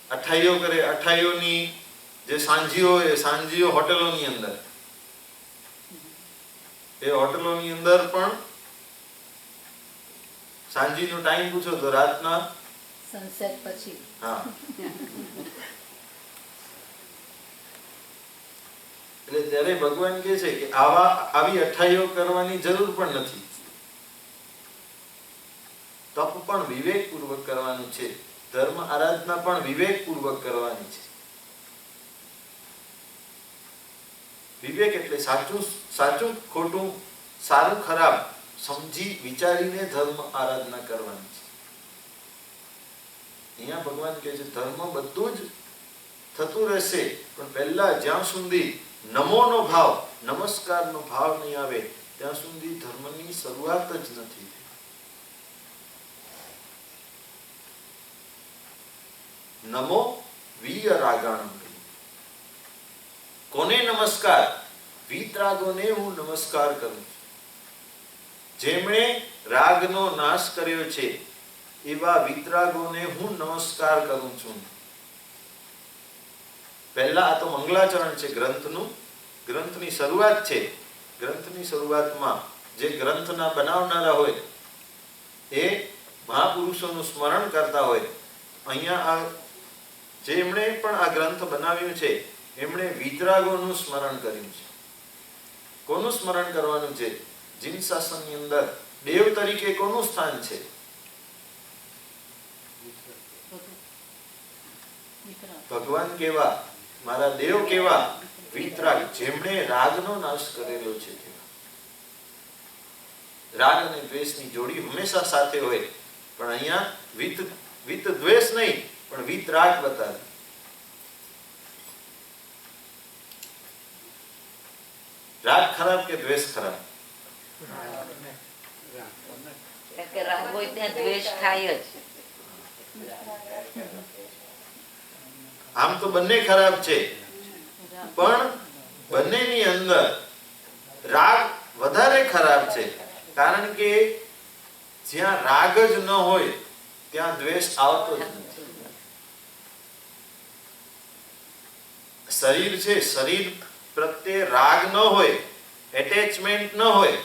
અઠાઈઓ કરે, અઠાઈઓની જે સાંજીઓ એ સાંજીઓ હોટેલોની અંદર, એ હોટેલોની અંદર પણ સાંજીનો ટાઈમ પૂછો તો રાતના સનસેટ પછી. હા, એટલે ત્યારે ભગવાન કહે છે કે આવી અઠાઈઓ કરવાની જરૂર પણ નથી. તપ પણ વિવેકપૂર્વક કરવાનું છે. ધર્મ આરાધના પણ વિવેકપૂર્વક કરવાની છે. વિવેક એટલે સાચું સાચું ખોટું, સારું ખરાબ સમજી વિચારીને ધર્મ આરાધના કરવાની છે. અહીંયા ભગવાન કહે છે ધર્મ બધું જ થતું રહેશે, પણ પહેલા જ્યાં સુધી નમોનો ભાવ, નમસ્કારનો ભાવ નહીં આવે ત્યાં સુધી ધર્મની શરૂઆત જ નથી. નમો વીતરાગાણમ. કોને નમસ્કાર? વીતરાગોને હું નમસ્કાર કરું છું. જેમણે રાગનો નાશ કર્યો છે એવા વીતરાગોને હું નમસ્કાર કરું છું. પહેલા આ તો મંગલાચરણ છે ગ્રંથનું. ગ્રંથની શરૂઆત છે. ગ્રંથની શરૂઆતમાં જે ગ્રંથના બનાવનારા હોય એ મહાપુરુષોનું સ્મરણ કરતા હોય. અહીંયા જેમણે પણ આ ગ્રંથ બનાવ્યું છે એમણે વીતરાગોનું સ્મરણ કર્યું છે. કોનું સ્મરણ કરવાનું છે? જીન શાસનની અંદર દેવ તરીકે કોનું સ્થાન છે? ભગવાન કેવા, મારા દેવ કેવા? વીતરાગ, જેમણે રાગનો નાશ કરેલો છે. રાગ અને દ્વેષની જોડી હંમેશા સાથે હોય, પણ અહીંયા વિત દ્વેષ નહીં પણ વીતરાગ બતાવે. રાગ ખરાબ કે દ્વેષ ખરાબ? રાગ હોય ત્યાં દ્વેષ થાય જ. આમ તો બંને ખરાબ છે, પણ બંનેની અંદર રાગ વધારે ખરાબ છે, કારણ કે જ્યાં રાગ જ ન હોય ત્યાં દ્વેષ આવતો જ નથી. શરીર છે, શરીર પ્રત્યે રાગ ન હોય, એટેચમેન્ટ ન હોય,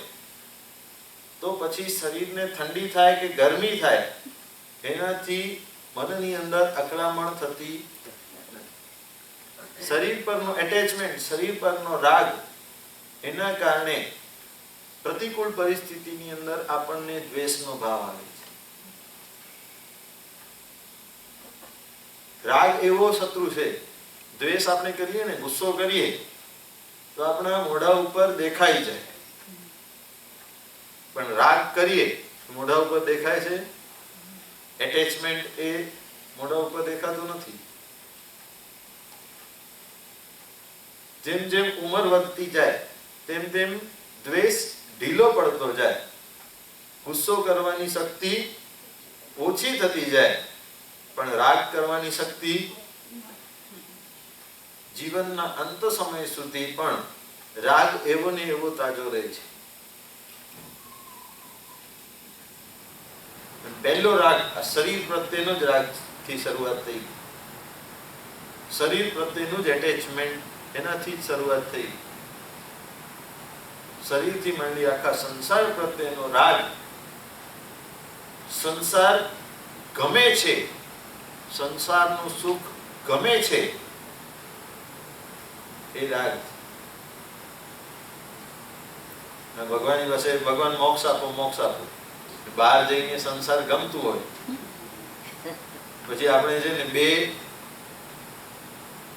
તો પછી શરીરને ઠંડી થાય કે ગરમી થાય એનાથી મનની અંદર અકળામણ થતી. શરીર પરનો એટેચમેન્ટ, શરીર પરનો રાગ, એના કારણે પ્રતિકૂળ પરિસ્થિતિની અંદર આપણને દ્વેષનો ભાવ આવે છે. રાગ એવો શત્રુ છે. દ્વેષ આપણે કરીએ ને, ગુસ્સો કરીએ તો આપણા મોઢા ઉપર દેખાઈ જાય, પણ રાગ કરીએ મોઢા ઉપર દેખાય છે? એટેચમેન્ટ એ મોઢા ઉપર દેખાતું નથી. જેમ જેમ ઉંમર વધતી જાય તેમ તેમ દ્વેષ ઢીલો પડતો જાય, ગુસ્સો કરવાની શક્તિ ઓછી થતી જાય, પણ રાગ કરવાની શક્તિ જીવનના અંત સમય સુધી પણ રાગ એવો ને એવો તાજો રહે છે. પહેલો રાગ આ શરીર પ્રત્યેનો જ રાગ થી શરૂઆત થઈ. શરીર પ્રત્યેનું જ એટેચમેન્ટ, એનાથી જ શરૂઆત થઈ. શરીરથી માંડી આખા સંસાર પ્રત્યેનો રાગ. સંસાર ગમે છે, સંસારનું સુખ ગમે છે, એ રાગ. ભગવાનની પાસે ભગવાન મોક્ષ આપો, મોક્ષ આપો. બહાર જઈને સંસાર ગમતું હોય પછી આપણે છે ને બે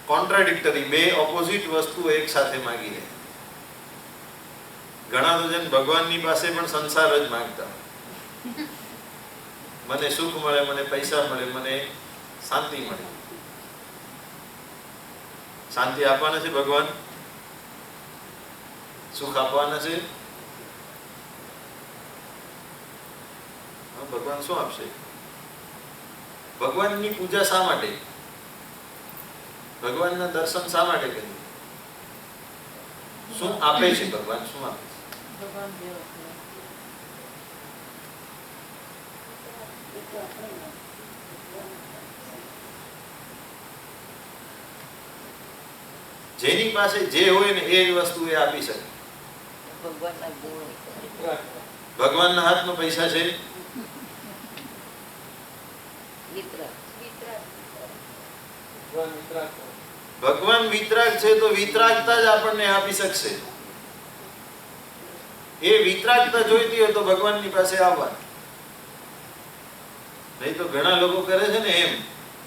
કોન્ટ્રાડિક્ટરી, બે ઓપોઝિટ વસ્તુઓ એક સાથે માંગી લે. ઘણા તો જન ભગવાનની પાસે પણ સંસાર જ માંગતા. મને સુખ મળે, મને પૈસા મળે, મને શાંતિ મળે. શાંતિ આપવાના છે ભગવાન? સુખ આપવાના છે? ભગવાન શું આપશે? ભગવાનની પૂજા શા માટે? ભગવાનના દર્શન શા માટે કરીએ? શું આપે છે ભગવાન? શું આપે છે? જેની પાસે જે હોય ને એ જ વસ્તુ એ આપી શકે. ભગવાનના હાથમાં પૈસા છે? ભગવાન વિતરાગ છે તો વિતરાગતા જ આપણને આપી શકશે. એ વિતરાગતા જોઈતી હોય તો ભગવાનની પાસે આવવાનું. નહીં તો ઘણા લોકો કરે છે ને એમ,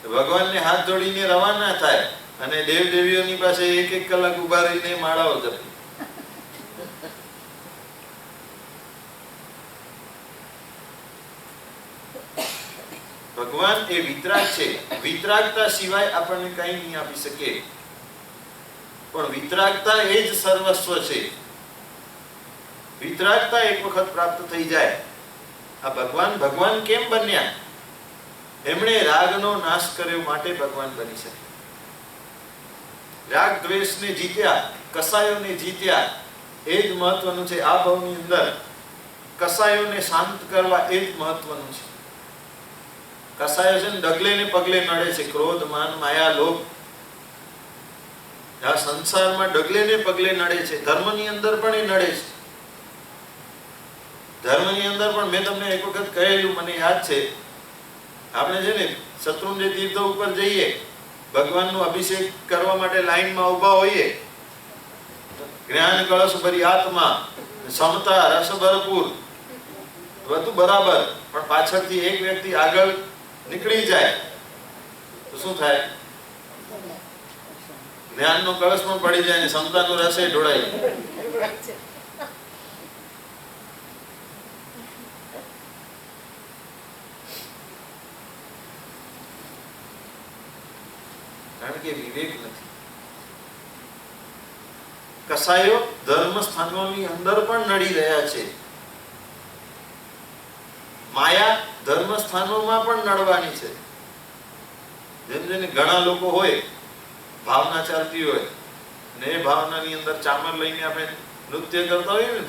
ભગવાનને હાથ જોડીને રવાના થાય અને દેવદેવીઓની પાસે 1-1 કલાક ઉભા રહીને માળાઓ જપી. ભગવાન એ વિતરાગ છે. વિતરાગતા સિવાય આપણને કંઈ નહીં આપી શકે, પણ વિતરાગતા એ જ સર્વસ્વ છે. વિતરાગતા એક વખત પ્રાપ્ત થઈ જાય, આ ભગવાન ભગવાન કેમ બન્યા? એમણે રાગનો નાશ કર્યો માટે ભગવાન બની શકે. રાગ દ્વેષને જીત્યા, કસાયોને જીત્યા, એ જ મહત્વનું છે. આ ભાવની અંદર કસાયોને શાંત કરવા એ જ મહત્વનું છે. કસાયો છે ને ડગલે ને પગલે નડે છે. ક્રોધ, માન, માયા, લોભ આ સંસારમાં ડગલે ને પગલે નડે છે. ધર્મની અંદર પણ એ નડે છે. ધર્મની અંદર પણ મેં તમને એક વખત કહેલું, મને યાદ છે, આપણે છે ને શત્રુંજય તીર્થ ઉપર જઈએ, ભગવાનનો અભિષેક કરવા માટે લાઈનમાં ઊભા હોઈએ, જ્ઞાન કળશ ભરી આત્મા, સમતા, રસ ભરપૂર, બધું બરાબર, પણ પાછળથી એક વ્યક્તિ આગળ નીકળી જાય તો શું થાય? જ્ઞાનનો કળશ પણ પડી જાય ને સમતાનો રસ એ ઢોળાય. કારણ કે વિવેક નથી. કસાયો ધર્મ સ્થાનોની અંદર પણ નડી રહ્યા છે. માયા ધર્મ સ્થાનોમાં પણ નડવાની છે. જેમ જેમ ઘણા લોકો હોય, ભાવના ચાલતી હોય ને એ ભાવનાની અંદર ચામર લઈને આપણે નૃત્ય કરતા હોઈએ ને,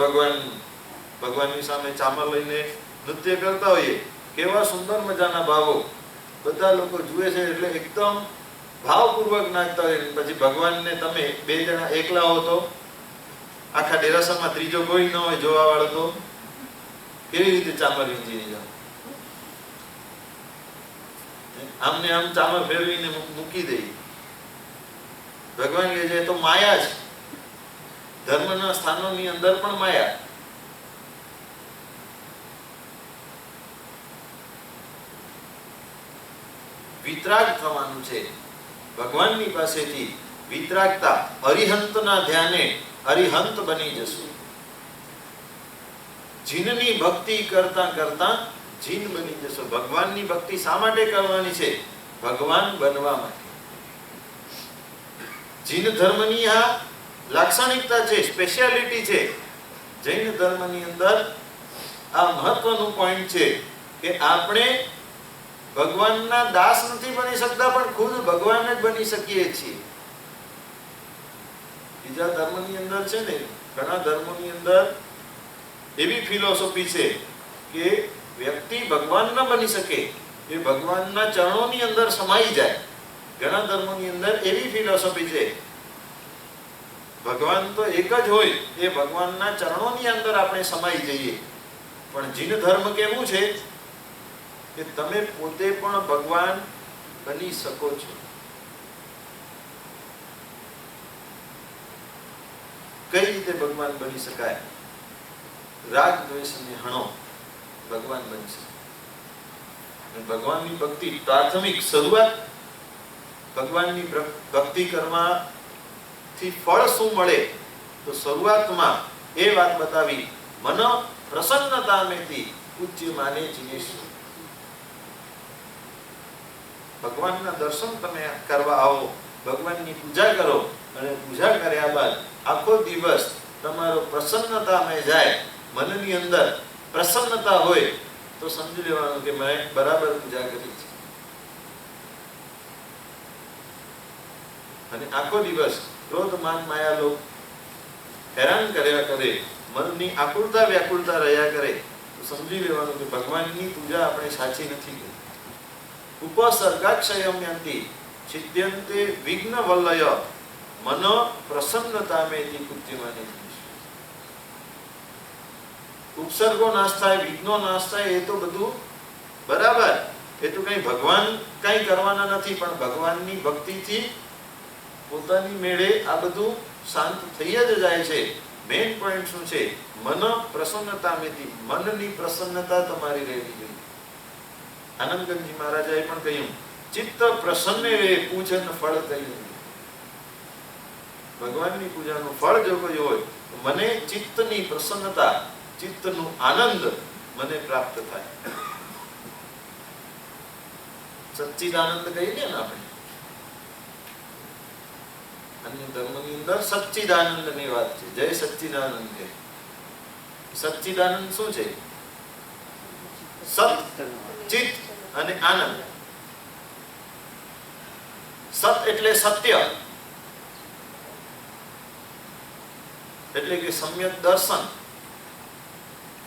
ભગવાનની સામે ચામર લઈને નૃત્ય કરતા હોઈએ, કેવા સુંદર મજાના ભાવો બધા લોકો જુએ છે, એટલે એકદમ ભાવપૂર્વક નાચતા હોય. પછી ભગવાનને તમે 2 જણા એકલા હો તો, આખા ડેરાસરમાં ત્રીજો કોઈ ન હોય જોવા વાળો, તો કેવી રીતે ચામર વીંજી જાવ? આમને આમ ચામર ફેરવીને મૂકી દઈ. ભગવાન કહે છે તો માયા છે. ધર્મના સ્થાનોની અંદર પણ માયા. વિતરાગ થવાનું છે ભગવાનની પાસેથી. વિતરાગતા, અરિહંતના ધ્યાને અરિહંત બની જશું. જીનની ભક્તિ કરતા કરતા જીન બની જશો. ભગવાનની ભક્તિ શા માટે કરવાની છે? ભગવાન બનવા માટે. જીન ધર્મની આ લાક્ષણિકતા છે, સ્પેશિયાલિટી છે. જૈન ધર્મની અંદર આ મહત્વનું પોઈન્ટ છે કે આપણે ભગવાનના દાસ નથી બની શકતા, પણ ખુદ ભગવાન જ બની શકીએ છીએ. બીજા ધર્મની અંદર છે ને, ઘણા ધર્મોની અંદર એવી ફિલોસોફી છે કે વ્યક્તિ ભગવાન ન બની શકે, એ ભગવાનના ચરણોની અંદર સમાઈ જાય. ઘણા ધર્મોની અંદર એવી ફિલોસોફી છે, ભગવાન તો એક જ હોય, એ ભગવાનના ચરણોની અંદર આપણે સમાઈ જઈએ. પણ જીન ધર્મ કેવું છે કે તમે પોતે પણ ભગવાન બની શકો છો. કઈ રીતે ભગવાન બની શકાય? રાગ દ્વેષને હણો, ભગવાન બની શકે. ભગવાનની ભક્તિ, પ્રાથમિક શરૂઆત ભગવાનની ભક્તિ કરવાથી ફળ શું મળે? તો શરૂઆતમાં એ વાત બતાવી, મન પ્રસન્નતામેથી પૂજ્ય માને જીનેશુ. ભગવાનના દર્શન તમે કરવા આવો, ભગવાનની પૂજા કરો, અને પૂજા કર્યા બાદ આખો દિવસ તમારો પ્રસન્નતામાં જાય, મનની અંદર પ્રસન્નતા હોય, તો સમજી લેવાનું કે મેં બરાબર પૂજા કરી છે. અને આખો દિવસ ક્રોધ, માન, માયા, લોભ હેરાન કર્યા કરે, મનની આકુળતા વ્યાકુળતા રહ્યા કરે, તો સમજી લેવાનું કે ભગવાનની પૂજા આપણે સાચી નથી કરી. ઉપસર્ગાક્ષયમ્યંતિ છિદ્યન્તે વિઘ્ન વલ્લય મન પ્રસન્નતામેતિ કૃત્યમાને. ઉપસર્ગો નાશ થાય, વિઘ્નો નાશ થાય, એ તો બધું બરાબર, એ તો કઈ ભગવાન કઈ કરવાના નથી, પણ ભગવાનની ભક્તિથી પોતાની મેળે આ બધું શાંત થઈ જ જાય છે. મેઇન પોઈન્ટ શું છે? મન પ્રસન્નતામેતિ, મનની પ્રસન્નતા તમારી રહેવી જોઈએ. આનંદગંજી મહારાજાએ પણ કહ્યું, ચિત્ત પ્રસન્ન રે પૂજન ફળ કહ્યું. ભગવાનની પૂજાનું ફળ જો કોઈ હોય તો મને ચિત્તની પ્રસન્નતા, ચિત્તનું આનંદ મને પ્રાપ્ત થાય. સચ્ચિદાનંદ કહીએ ને આપણે, અન્ય ધર્મની અંદર સચ્ચિદાનંદની વાત છે. જય સચ્ચિદાનંદ છે. સચ્ચિદાનંદ શું છે? સત, ચિત્ત અને આનંદ. સત એટલે સત્ય, એટલે કે સમ્યક દર્શન,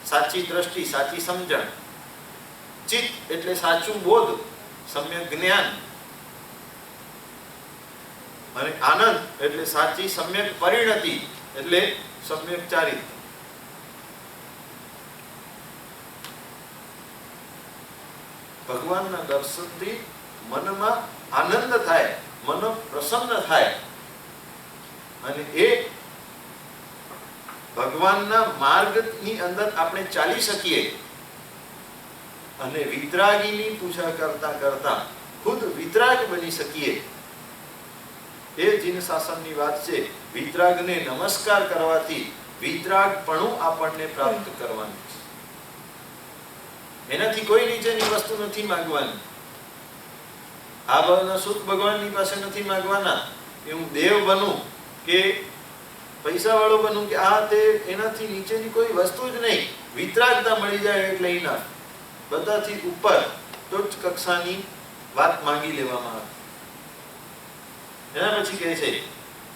સાચી દ્રષ્ટિ, સાચી સમજણ. ચિત્ત એટલે સાચું બોધ, સમ્યક જ્ઞાન. અને આનંદ એટલે સાચી સમ્યક પરિણતિ, એટલે સમ્યક ચારિત્ર. ભગવાનના દર્શનથી મનમાં આનંદ થાય, મન પ્રસન્ન થાય, અને એ ભગવાનના માર્ગની અંદર આપણે ચાલી શકીએ અને વિતરાગીની પૂજા કરતા કરતા ખુદ વિતરાગ બની શકીએ. એ જીન શાસનની વાત છે. વિતરાગને નમસ્કાર કરવાથી વિતરાગપણું આપણને પ્રાપ્ત કરવાનું છે. એનાથી કોઈ નીચેની વસ્તુ નથી માંગવાની. આ ભાવના સુખ ભગવાનની પાસે નથી માંગવાના કે હું દેવ બનું કે પૈસા વાળો બનું કે આ તે, એનાથી નીચેની કોઈ વસ્તુ જ નહીં. વિતરાગતા મળી જાય એટલે એના બધાથી ઉપર ઉચ્ચ કક્ષાની વાત માંગી લેવામાં આવે. એના પછી કહે છે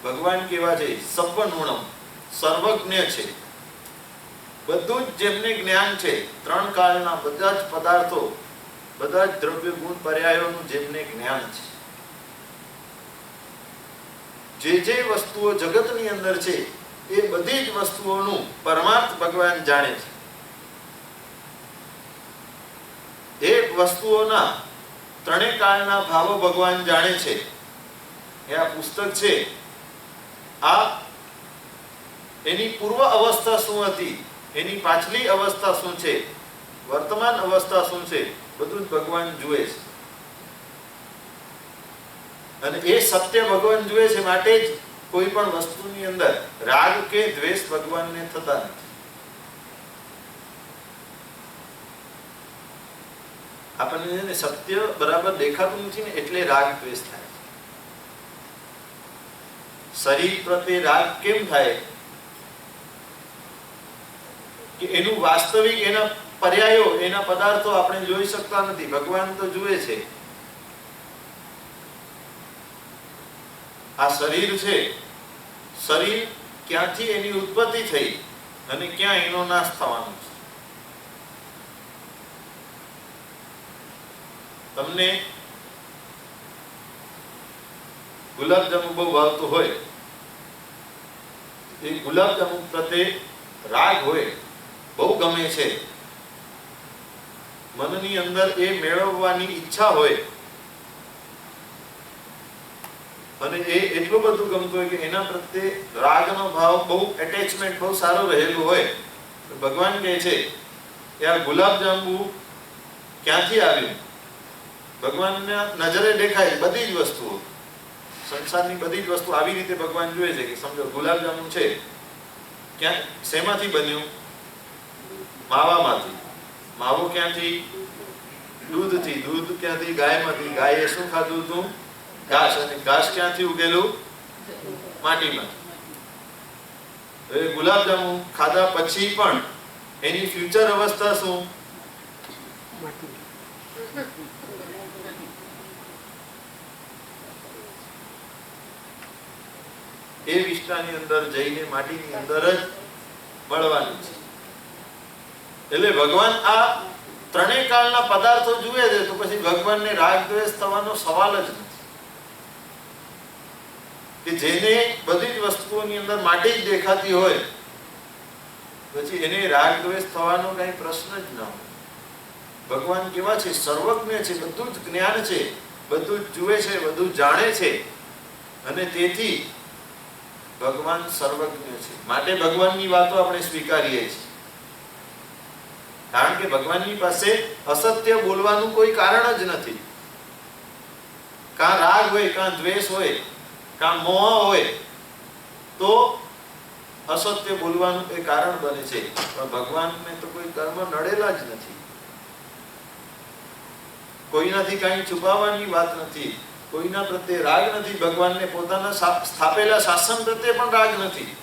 ભગવાન કેવા છે? સર્વનુણમ, સર્વજ્ઞ છે. બધું જ જેમને જ્ઞાન છે, ત્રણ કાળના બધા જ પદાર્થો, બધા જ દ્રવ્ય ગુણ પર્યાયોનું જેમને જ્ઞાન છે. જે વસ્તુઓ જગતની અંદર છે એ બધી જ વસ્તુઓનું પરમાર્થ ભગવાન જાણે છે. એ વસ્તુઓના ત્રણેય કાળના ભાવો ભગવાન જાણે છે. એ આ પુસ્તક છે, આ એની પૂર્વ અવસ્થા શું હતી, એની પાછલી અવસ્થા શું છે, વર્તમાન અવસ્થા શું છે, બધું જ ભગવાન જુએ છે. અને એ સત્ય ભગવાન જુએ છે, માટે જ કોઈ પણ વસ્તુની અંદર રાગ કે દ્વેષ ભગવાનને થતા નથી. આપણને સત્ય બરાબર દેખાતું નથી ને એટલે રાગ દ્વેષ થાય. શરીર પ્રત્યે રાગ કેમ થાય? કે એનું વાસ્તવિક, એના પર્યાયો, એના પદાર્થો આપણે જોઈ શકતા નથી, ભગવાન તો જુએ છે. આ શરીર છે, શરીર ક્યાંથી એની ઉત્પત્તિ થઈ અને ક્યાં એનો નાશ થવાનો છે. તમને ગુલાબજાંબુ બહુ ભાવતું હોય, એ ગુલાબજાંબુ પ્રત્યે રાગ હોય, બહુ ગમે છે, મનની અંદર એ મેળવવાની ઈચ્છા હોય, અને એ એટલું બધું ગમતું હોય કે એના પ્રત્યે રાગનો ભાવ, બહુ એટેચમેન્ટ બહુ સારું રહેલું હોય, તો ભગવાન કહે છે કે આ ગુલાબજાંબુ ક્યાંથી આવ્યું? ભગવાનના નજરે દેખાય બધી જ વસ્તુઓ, સંસારની બધી જ વસ્તુ આવી રીતે ભગવાન જોવે છે. કે સમજો ગુલાબજાંબુ છે, ક્યાં, શેમાંથી બન્યું? માવામાંથી. માવો ક્યાંથી? દૂધથી. દૂધ ક્યાંથી? ગાયમાંથી. ગાયે શું ખાધું હતું? ઘાસ. અને ઘાસ ક્યાંથી ઉગેલું? માટીમાં. હવે ગુલાબજાંબુ ખાધા પછી પણ એની ફ્યુચર અવસ્થા શું? એ વિસ્તારની અંદર જઈને માટીની અંદર જ મળવાની છે. એટલે ભગવાન આ ત્રણેય કાળના પદાર્થો જુએ છે, તો પછી ભગવાનને રાગ દ્વેષ થવાનો સવાલ જ નથી. કે જેને બધી જ વસ્તુઓની અંદર માટી જ દેખાતી હોય, પછી એને રાગ દ્વેષ થવાનો કઈ પ્રશ્ન જ ન હોય. ભગવાન કેવા છે? સર્વજ્ઞ છે, બધું જ જ્ઞાન છે, બધું જ જુએ છે, બધું જાણે છે, અને તેથી ભગવાન સર્વજ્ઞ છે. માટે ભગવાનની વાતો આપણે સ્વીકારીએ છીએ, કારણ કે ભગવાનની પાસે અસત્ય બોલવાનું કોઈ કારણ જ નથી. કાં રાગ હોય, કાં દ્વેષ હોય, કાં મોહ હોય, તો અસત્ય બોલવાનું એ કારણ બને છે. પણ ભગવાનને તો કોઈ કર્મ નડેલા જ નથી, કોઈનાથી કાંઈ છુપાવવાની વાત નથી, કોઈના પ્રત્યે રાગ નથી, ભગવાનને પોતાના સ્થાપેલા શાસન પ્રત્યે પણ રાગ નથી.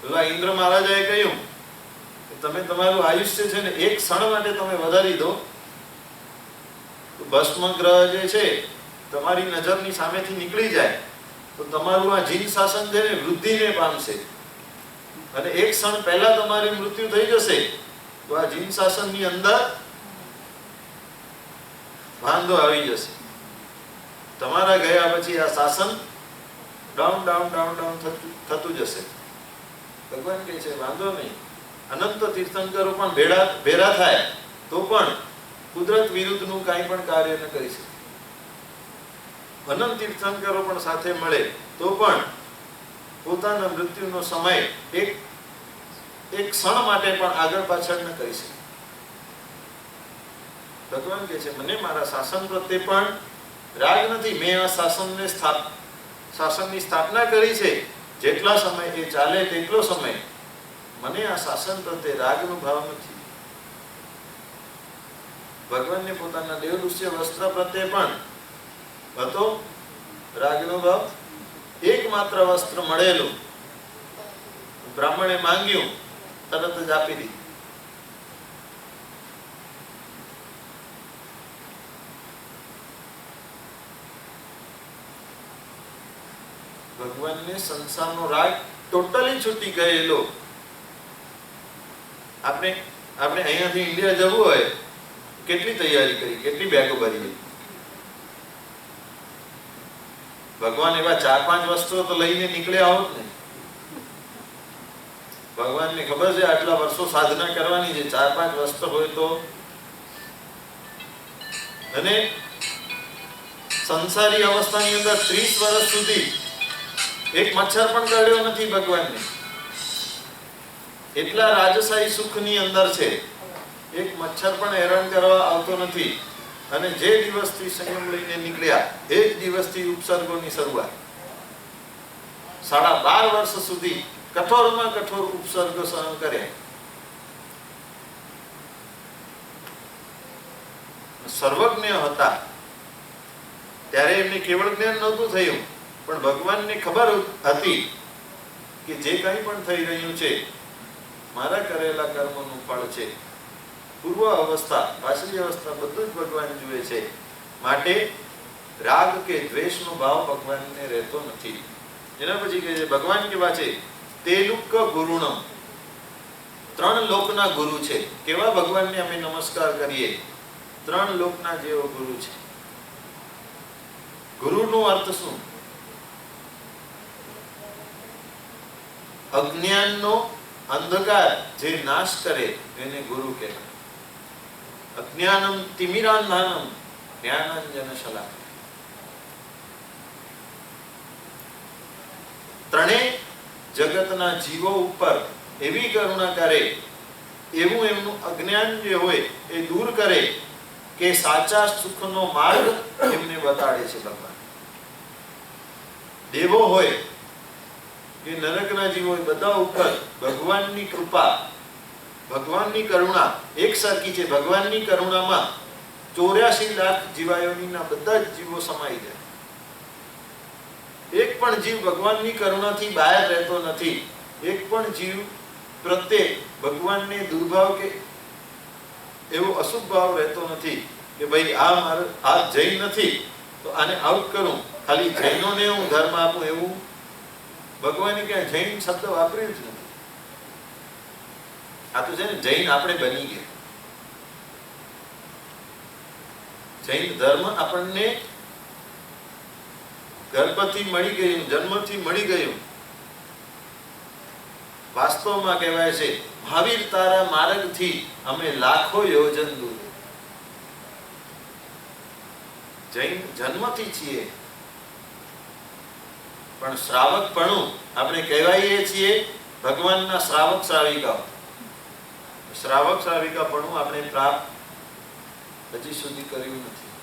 પેલા ઇન્દ્ર મહારાજાએ કહ્યું કે તમે તમારું આયુષ્ય છે ને એક ક્ષણ માટે તમે વધારી દો, ભસ્મ ગ્રહ જે છે તમારી નજરની સામેથી નીકળી જાય તો તમારું આ જીન શાસન છે ને વૃદ્ધિને પામશે, અને એક ક્ષણ પહેલા તમારી મૃત્યુ થઈ જશે તો આ જીન શાસનની અંદર વાંધો આવી જશે. તમારા ગયા પછી આ શાસન ડાઉન ડાઉન ડાઉન ડાઉન થતું જશે. ભગવાન કહે છે વાંધો નહીં, અનંત તીર્થંકરો પણ ભેળા થાય તો પણ કુદરત વિરુદ્ધનું કાંઈ પણ કાર્ય ન કરી શકે. અનંત તીર્થંકરો પણ સાથે મળે તો પણ પોતાના મૃત્યુનો સમય એક ક્ષણ માટે પણ આગળ પાછળ ન કરી શકે. ભગવાન કહે છે મને મારા શાસન પ્રત્યે પણ રાગ નથી. મેં આ શાસનની સ્થાપના કરી છે, જેટલા સમય એ ચાલે તેટલો સમય મને આ શાસન પ્રત્યે રાગનો ભાવ નથી. ભગવાનને પોતાના દેવદૃશ્ય વસ્ત્ર પ્રત્યે પણ હતો રાગનો ભાવ. એકમાત્ર વસ્ત્ર મળેલું, બ્રાહ્મણે માંગ્યું, તરત જ આપી દીધું. ભગવાનને સંસારનો રાગ ટોટલી છૂટી ગયેલો. આપણે અહીંયાથી ઇન્ડિયા જવું હોય કેટલી તૈયારી કરી, કેટલી બેગો ભરી. ભગવાન એવા 4-5 વસ્ત્રો તો લઈને નીકળ્યા હોત ને. ભગવાનને ખબર છે આટલા વર્ષો સાધના કરવાની છે, 4-5 વસ્ત્ર હોય તો. અને સંસારી અવસ્થાની અંદર 30 વર્ષ સુધી એક મચ્છર પણ કરડ્યો નથી ભગવાનને. એટલા રાજશાહી સુખની અંદર છે, એક મચ્છર પણ હેરાન કરવા આવતો નથી. અને જે દિવસથી સંયમ લઈને નીકળ્યા એ જ દિવસથી ઉપસર્ગોની શરૂઆત. 12.5 વર્ષ સુધી કઠોરમાં કઠોર ઉપસર્ગો સહન કર્યા. સર્વજ્ઞ હતા ત્યારે એમને કેવળ જ્ઞાન નહોતું થયું, પણ ભગવાનને ખબર હતી કે જે કંઈ પણ થઈ રહ્યું છે મારા કરેલા કર્મનું ફળ છે. પૂર્વ અવસ્થા, પાછલી અવસ્થા બધું જ ભગવાન જુએ છે. માટે રાગ કે દ્વેષનો ભાવ ભગવાનને રહેતો નથી. એના પછી કહે છે ભગવાન કેવા છે? તેલુક ગુરુણમ, 3 લોકના ગુરુ છે. કેવા ભગવાનને અમે નમસ્કાર કરીએ? 3 લોકના જેવો ગુરુ છે. ગુરુનો અર્થ શું? અજ્ઞાનનો અંધકાર જે નાશ કરે એને ગુરુ કહેવાય. અજ્ઞાનમ તિમિરાંધાનમ જ્ઞાનાંજન શલાકયા. ત્રણેય જગતના જીવો ઉપર એવી કરુણા કરે, એવું એમનું અજ્ઞાન જે હોય એ દૂર કરે કે સાચા સુખનો માર્ગ એમને બતાડે છે ભગવાન. દેવો હોય કે નરકના જીવો હોય, બધા ઉપર ભગવાનની કૃપા, ભગવાનની કરુણા એક સરખી છે. ભગવાનની કરુણામાં 84 લાખ જીવાયોનીના બધા જ જીવો સમાઈ જાય. એક પણ જીવ ભગવાનની કરુણાથી બહાર રહેતો નથી. એક પણ જીવ પ્રત્યે ભગવાનને દુર્ભાવ કે એવો અશુભ ભાવ રહેતો નથી કે ભાઈ આ જૈન નથી તો આને આઉટ કરું, ખાલી જૈનોને હું ધર્મ આપું, એવું ભગવાને ક્યાં જૈન શબ્દ વાપર્યું જ નથી. આ તો છે ને જૈન આપણે બની ગયા. જૈન ધર્મ આપણને ગર્ભથી મળી ગયું, જન્મથી મળી ગયું. વાસ્તવમાં કહેવાય છે મહાવીર તારા માર્ગથી અમે લાખો યોજન દૂર. જૈન જન્મથી છીએ, પણ શ્રાવકપણું આપણે કહેવાઈએ છીએ ભગવાનના શ્રાવક શ્રાવિકાઓ. શ્રાવક શ્રાવિકાપણું આપણે પ્રાપ્ત હજી સુધી કર્યું નથી.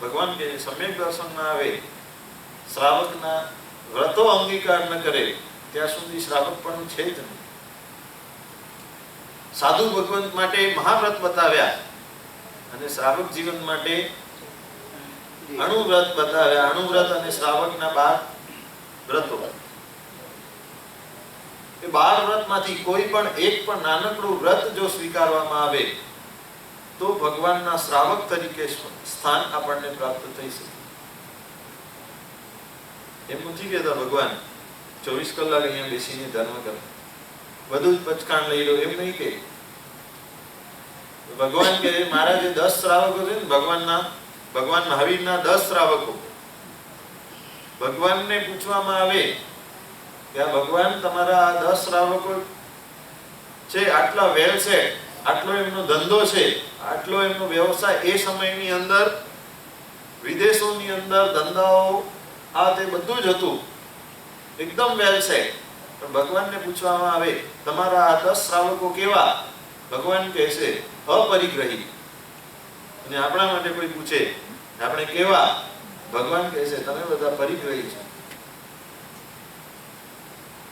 ભગવાન કે સમ્યક દર્શનમાં આવે શ્રાવકના વ્રતો અંગીકાર ન કરે ત્યાં સુધી શ્રાવક પણ છે જ નહીં. સાધુ ભગવંત માટે મહાવ્રત બતાવ્યા અને શ્રાવક જીવન માટે અણુવ્રત બતાવ્યા. અણુવ્રત અને શ્રાવકના 12 વ્રતો. એ 12 વ્રતમાંથી કોઈ પણ એક પણ નાનકડું વ્રત જો સ્વીકારવામાં આવે તો ભગવાનના શ્રાવક તરીકે સ્થાન આપણને પ્રાપ્ત થઈ શકે. એમ નથી કહેતા ભગવાન 24 કલાક અહીંયા બેસીને ધર્મ કરો, બધું જ પચકાણ લઈ લો, એમ નહીં કે. ભગવાન કે મારા જે 10 શ્રાવકો છે ને, ભગવાન મહાવીરના 10 શ્રાવકો, ભગવાનને પૂછવામાં આવે કે આ ભગવાન તમારા આ 10 શ્રાવકો છે, આટલા વેલ છે, આટલો એમનો ધંધો છે, આટલો એમનો વ્યવસાય, એ સમયની અંદર વિદેશોની અંદર ધંધાઓ આ તે બધું જ હતું, એકદમ વેલ છે. પણ ભગવાનને પૂછવામાં આવે તમારા આ 10 શ્રાવકો કેવા? ભગવાન કહે છે અપરિગ્રહી. અને આપણા માટે કોઈ પૂછે આપણે કેવા? ભગવાન કહે છે તમે બધા પરિગ્રહી છો.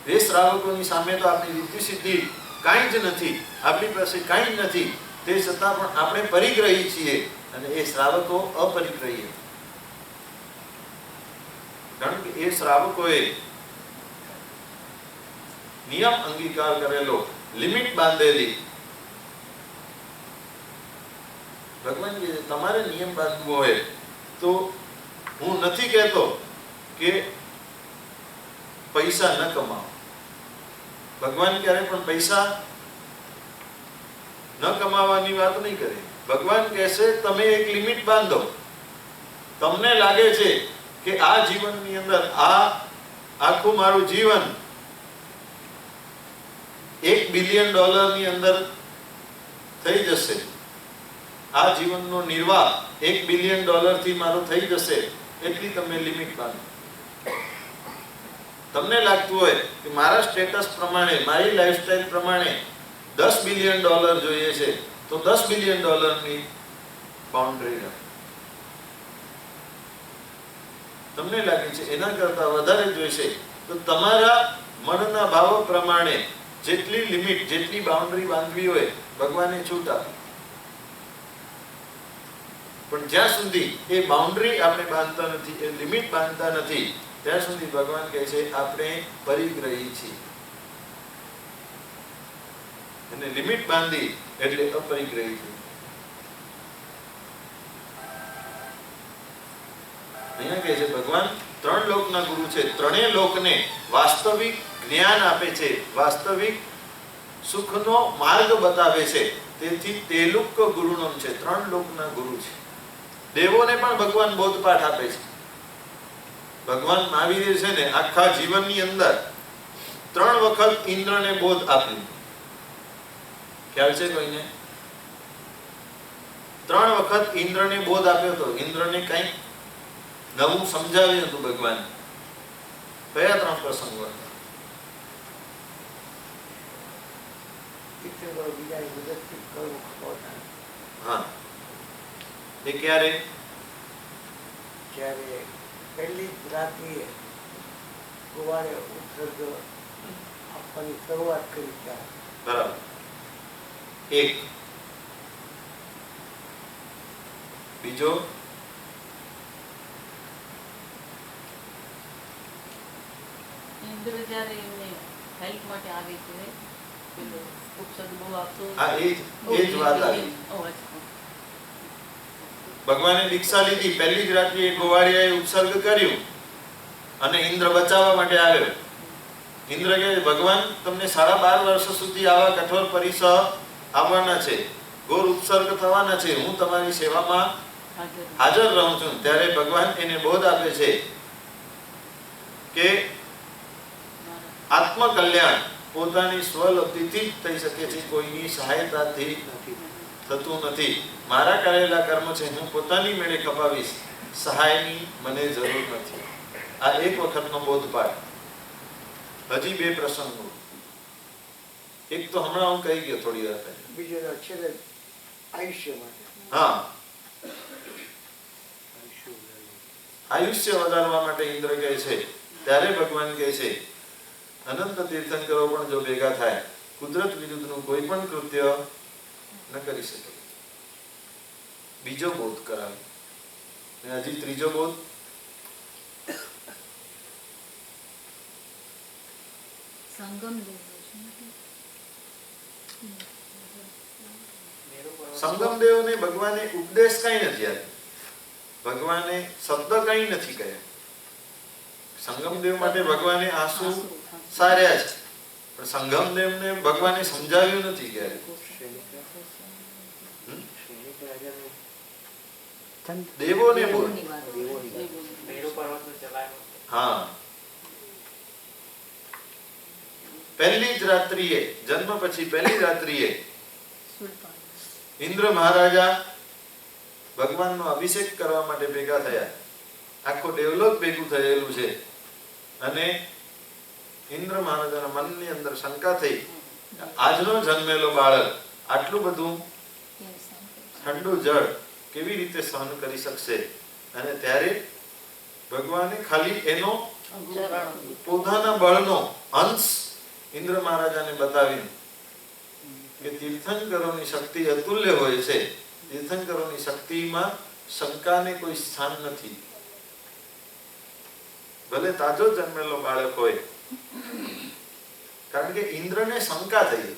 એ શ્રાવકોની સામે તો આપણી રીતિ સિદ્ધિ કાંઈ જ નથી, આપણી પાસે કાંઈ જ નથી, તે છતાં પણ આપણે પરિગ્રહી છીએ અને એ શ્રાવકો અપરિગ્રહી. કારણ કે એ શ્રાવકોએ નિયમ અંગીકાર કરેલો, લિમિટ બાંધેલી. ભગવાન કહે તમારે નિયમ બાંધવો હોય તો હું નથી કહેતો કે પૈસા ન કમાઓ. ભગવાન ક્યારે પણ પૈસા ન કમાવાની વાત નહીં કરે. ભગવાન કહેશે તમે એક લિમિટ બાંધો. તમને લાગે છે કે આ જીવનની અંદર આ આખું મારું જીવન $1 બિલિયન ની અંદર થઈ જશે, આ જીવનનો નિર્વાહ $1 બિલિયન થી મારો થઈ જશે, એટલી તમે લિમિટ બાંધો. તમને લાગતું હોય કે મારા સ્ટેટસ પ્રમાણે, મારી લાઈફસ્ટાઈલ પ્રમાણે $10 બિલિયન જોઈએ છે, તો $10 બિલિયન ની બાઉન્ડ્રી રાખો. તમને લાગે છે એના કરતા વધારે જોઈશે તો તમારા મનના ભાવ પ્રમાણે જેટલી લિમિટ, જેટલી બાઉન્ડ્રી બાંધવી હોય ભગવાને છૂટ આપી. પણ જ્યાં સુધી એ બાઉન્ડ્રી આપણે બાંધતા નથી, એ લિમિટ બાંધતા નથી, ત્યાં સુધી ભગવાન કહે છે આપણે પરિગ્રહી છીએ. અને લિમિટ બાંધી એટલે અપરિગ્રહી છે. અહીંયા કહે છે ભગવાન 3 લોકના ગુરુ છે, 3 લોકને વાસ્તવિક જ્ઞાન આપે છે, વાસ્તવિક સુખનો માર્ગ બતાવે છે. તેથી તેલુક ગુરુનમ છે, 3 લોકના ગુરુ છે. દેવોને પણ ભગવાન બોધપાઠ આપે છે. ભગવાન મહાવીર છે ને આખા જીવનની અંદર 3 વખત ઇન્દ્રને બોધ આપ્યું. ખ્યાલ છે કોઈને? 3 વખત ઇન્દ્રને બોધ આપ્યો હતો. ઇન્દ્રને કંઈક નવું સમજાવ્યું હતું ભગવાન. કયા 3 પ્રસંગો હતા? હા, એ ક્યારે? જ્યારે પહેલી જ રાત્રિએ કુવારે ઉત્સર્ગ આપવાની શરૂઆત કરી ત્યારે. બરાબર. 1. બીજો? ઇન્દ્ર જ્યારે એમને હેલ્પ માટે આવે છે, પેલો ઉપસર્ગ બહુ આપતો. હા, એ જ વાત આવી. ભગવાને દીક્ષા લીધી, પહેલી જ રાત્રિએ ગોવાળિયાએ ઉત્સર્ગ કર્યું અને ઇન્દ્ર બચાવવા માટે આવ્યો. ઇન્દ્ર કહે ભગવાન તમને 12.5 વર્ષ સુધી આવા કઠોર પરિસહ આવવાના છે, ઘોર ઉપસર્ગ થવાના છે, હું તમારી સેવામાં હાજર રહું છું. ત્યારે ભગવાન એને બોધ આપે છે કે આત્મકલ્યાણ પોતાની સ્વલબ્ધિથી જ થઈ શકે છે, કોઈની સહાયતાથી થતું નથી. મારા કરેલા કર્મ છે, હું પોતાની મેળે કપાવીશ, સહાયની મને જરૂર નથી. આ 1 વખતનો બોધપાઠ. હજી 2 પ્રસંગો. એક તો હમણાં હું કહી ગયો થોડી વાર પહેલા. બીજો છેલ્લે આયુષ્ય માટે. હા, આયુષ્ય વધારવા માટે ઇન્દ્ર કહે છે ત્યારે ભગવાન કહે છે અનંત તીર્થંકરો પણ જો ભેગા થાય કુદરત વિરુદ્ધનું કોઈ પણ કૃત્ય ન કરી શકે. બીજો બોધ કરાવે. અને હજી ત્રીજો બોધ, સંગમ સંગમદેવને ભગવાને ઉપદેશ કઈ નથી આપ્યો. ભગવાને શબ્દ કઈ નથી કહ્યા. સંગમદેવ માટે ભગવાને આંસુ સાર્યા છે, પણ સંગમદેવને ભગવાને સમજાવ્યું નથી ક્યારે. દેવોને બોલ. હા, પહેલી જ રાત્રિએ, જન્મ પછી પહેલી રાત્રિએ ઇન્દ્ર મહારાજા ભગવાનનો અભિષેક કરવા માટે ભેગા થયા. આખો ડેવલપ ભેગું થયેલું છે. અને ઇન્દ્ર મહારાજાના મનની અંદર શંકા થઈ, આજનો જન્મેલો બાળક આટલું બધું ઠંડુ જળ કેવી રીતે સહન કરી શકશે? અને ત્યારે ભગવાને ખાલી એનો પોતાના બળનો અંશ ઇન્દ્ર મહારાજાને બતાવ્યું કે તીર્થંકરોની શક્તિ અતુલ્ય હોય છે. તીર્થંકરોની શક્તિમાં શંકાને કોઈ સ્થાન નથી. ભલે તાજો જન્મેલો બાળક હોય, કારણ કે ઇન્દ્રને શંકા થઈ.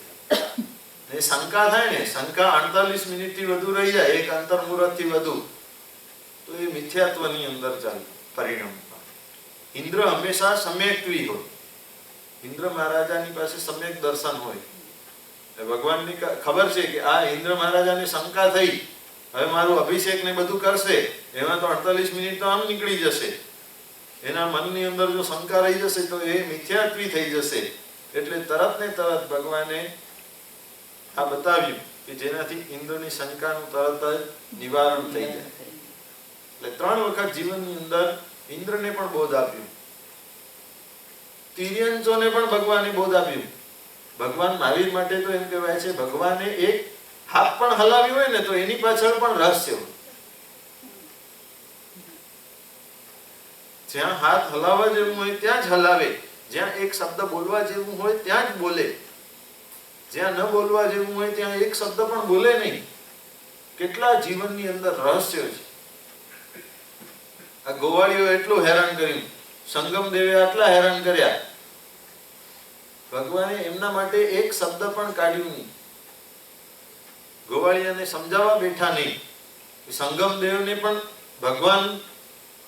એ શંકા થાય ને, શંકા 48 મિનિટથી વધુ રહી જાય, એક અંતર્મુહૂર્તથી વધુ, તો એ મિથ્યાત્વની અંદર ચાલે પરિણામ. ઇન્દ્ર હંમેશા સમ્યક્ત્વી હોય. ઇન્દ્ર મહારાજાની પાસે સમ્યક દર્શન હોય. ભગવાનની ખબર છે કે આ ઇન્દ્ર મહારાજાને શંકા થઈ, હવે મારું અભિષેક ને બધું કરશે, એમાં તો 48 મિનિટ તો આમ નીકળી જશે. એના મનની અંદર જો શંકા રહી જશે તો એ મિથ્યાત્વી થઈ જશે. એટલે તરત ને તરત ભગવાને આ બતાવ્યું કે જેનાથી ઇન્દ્રની શંકાનું તરત જ નિવારણ થઈ જાય. એટલે 3 વખત જીવનની અંદર ઇન્દ્રને પણ બોધ આપ્યું, તિર્યંચોને પણ ભગવાને બોધ આપ્યું. ભગવાન મહાવીર માટે તો એમ કહેવાય છે, ભગવાને એક હાથ પણ હલાવ્યું હોય ને તો એની પાછળ પણ રહસ્ય હોય. જ્યાં હાથ હલાવવા જેવું હોય ત્યાં જ હલાવે, જ્યાં એક શબ્દ બોલવા જેવું હોય ત્યાં જ બોલે, જ્યાં ન બોલવા જેવું હોય ત્યાં એક શબ્દ પણ બોલે નહીં. કેટલા જીવનની અંદર રહસ્ય છે. આ ગોવાળીઓ એટલું હેરાન કર્યું, સંગમદેવે આટલા હેરાન કર્યા, ભગવાને એમના માટે એક શબ્દ પણ કાઢ્યું નહીં. ગોવાળિયાને સમજાવવા બેઠા નહીં. સંગમદેવને પણ ભગવાન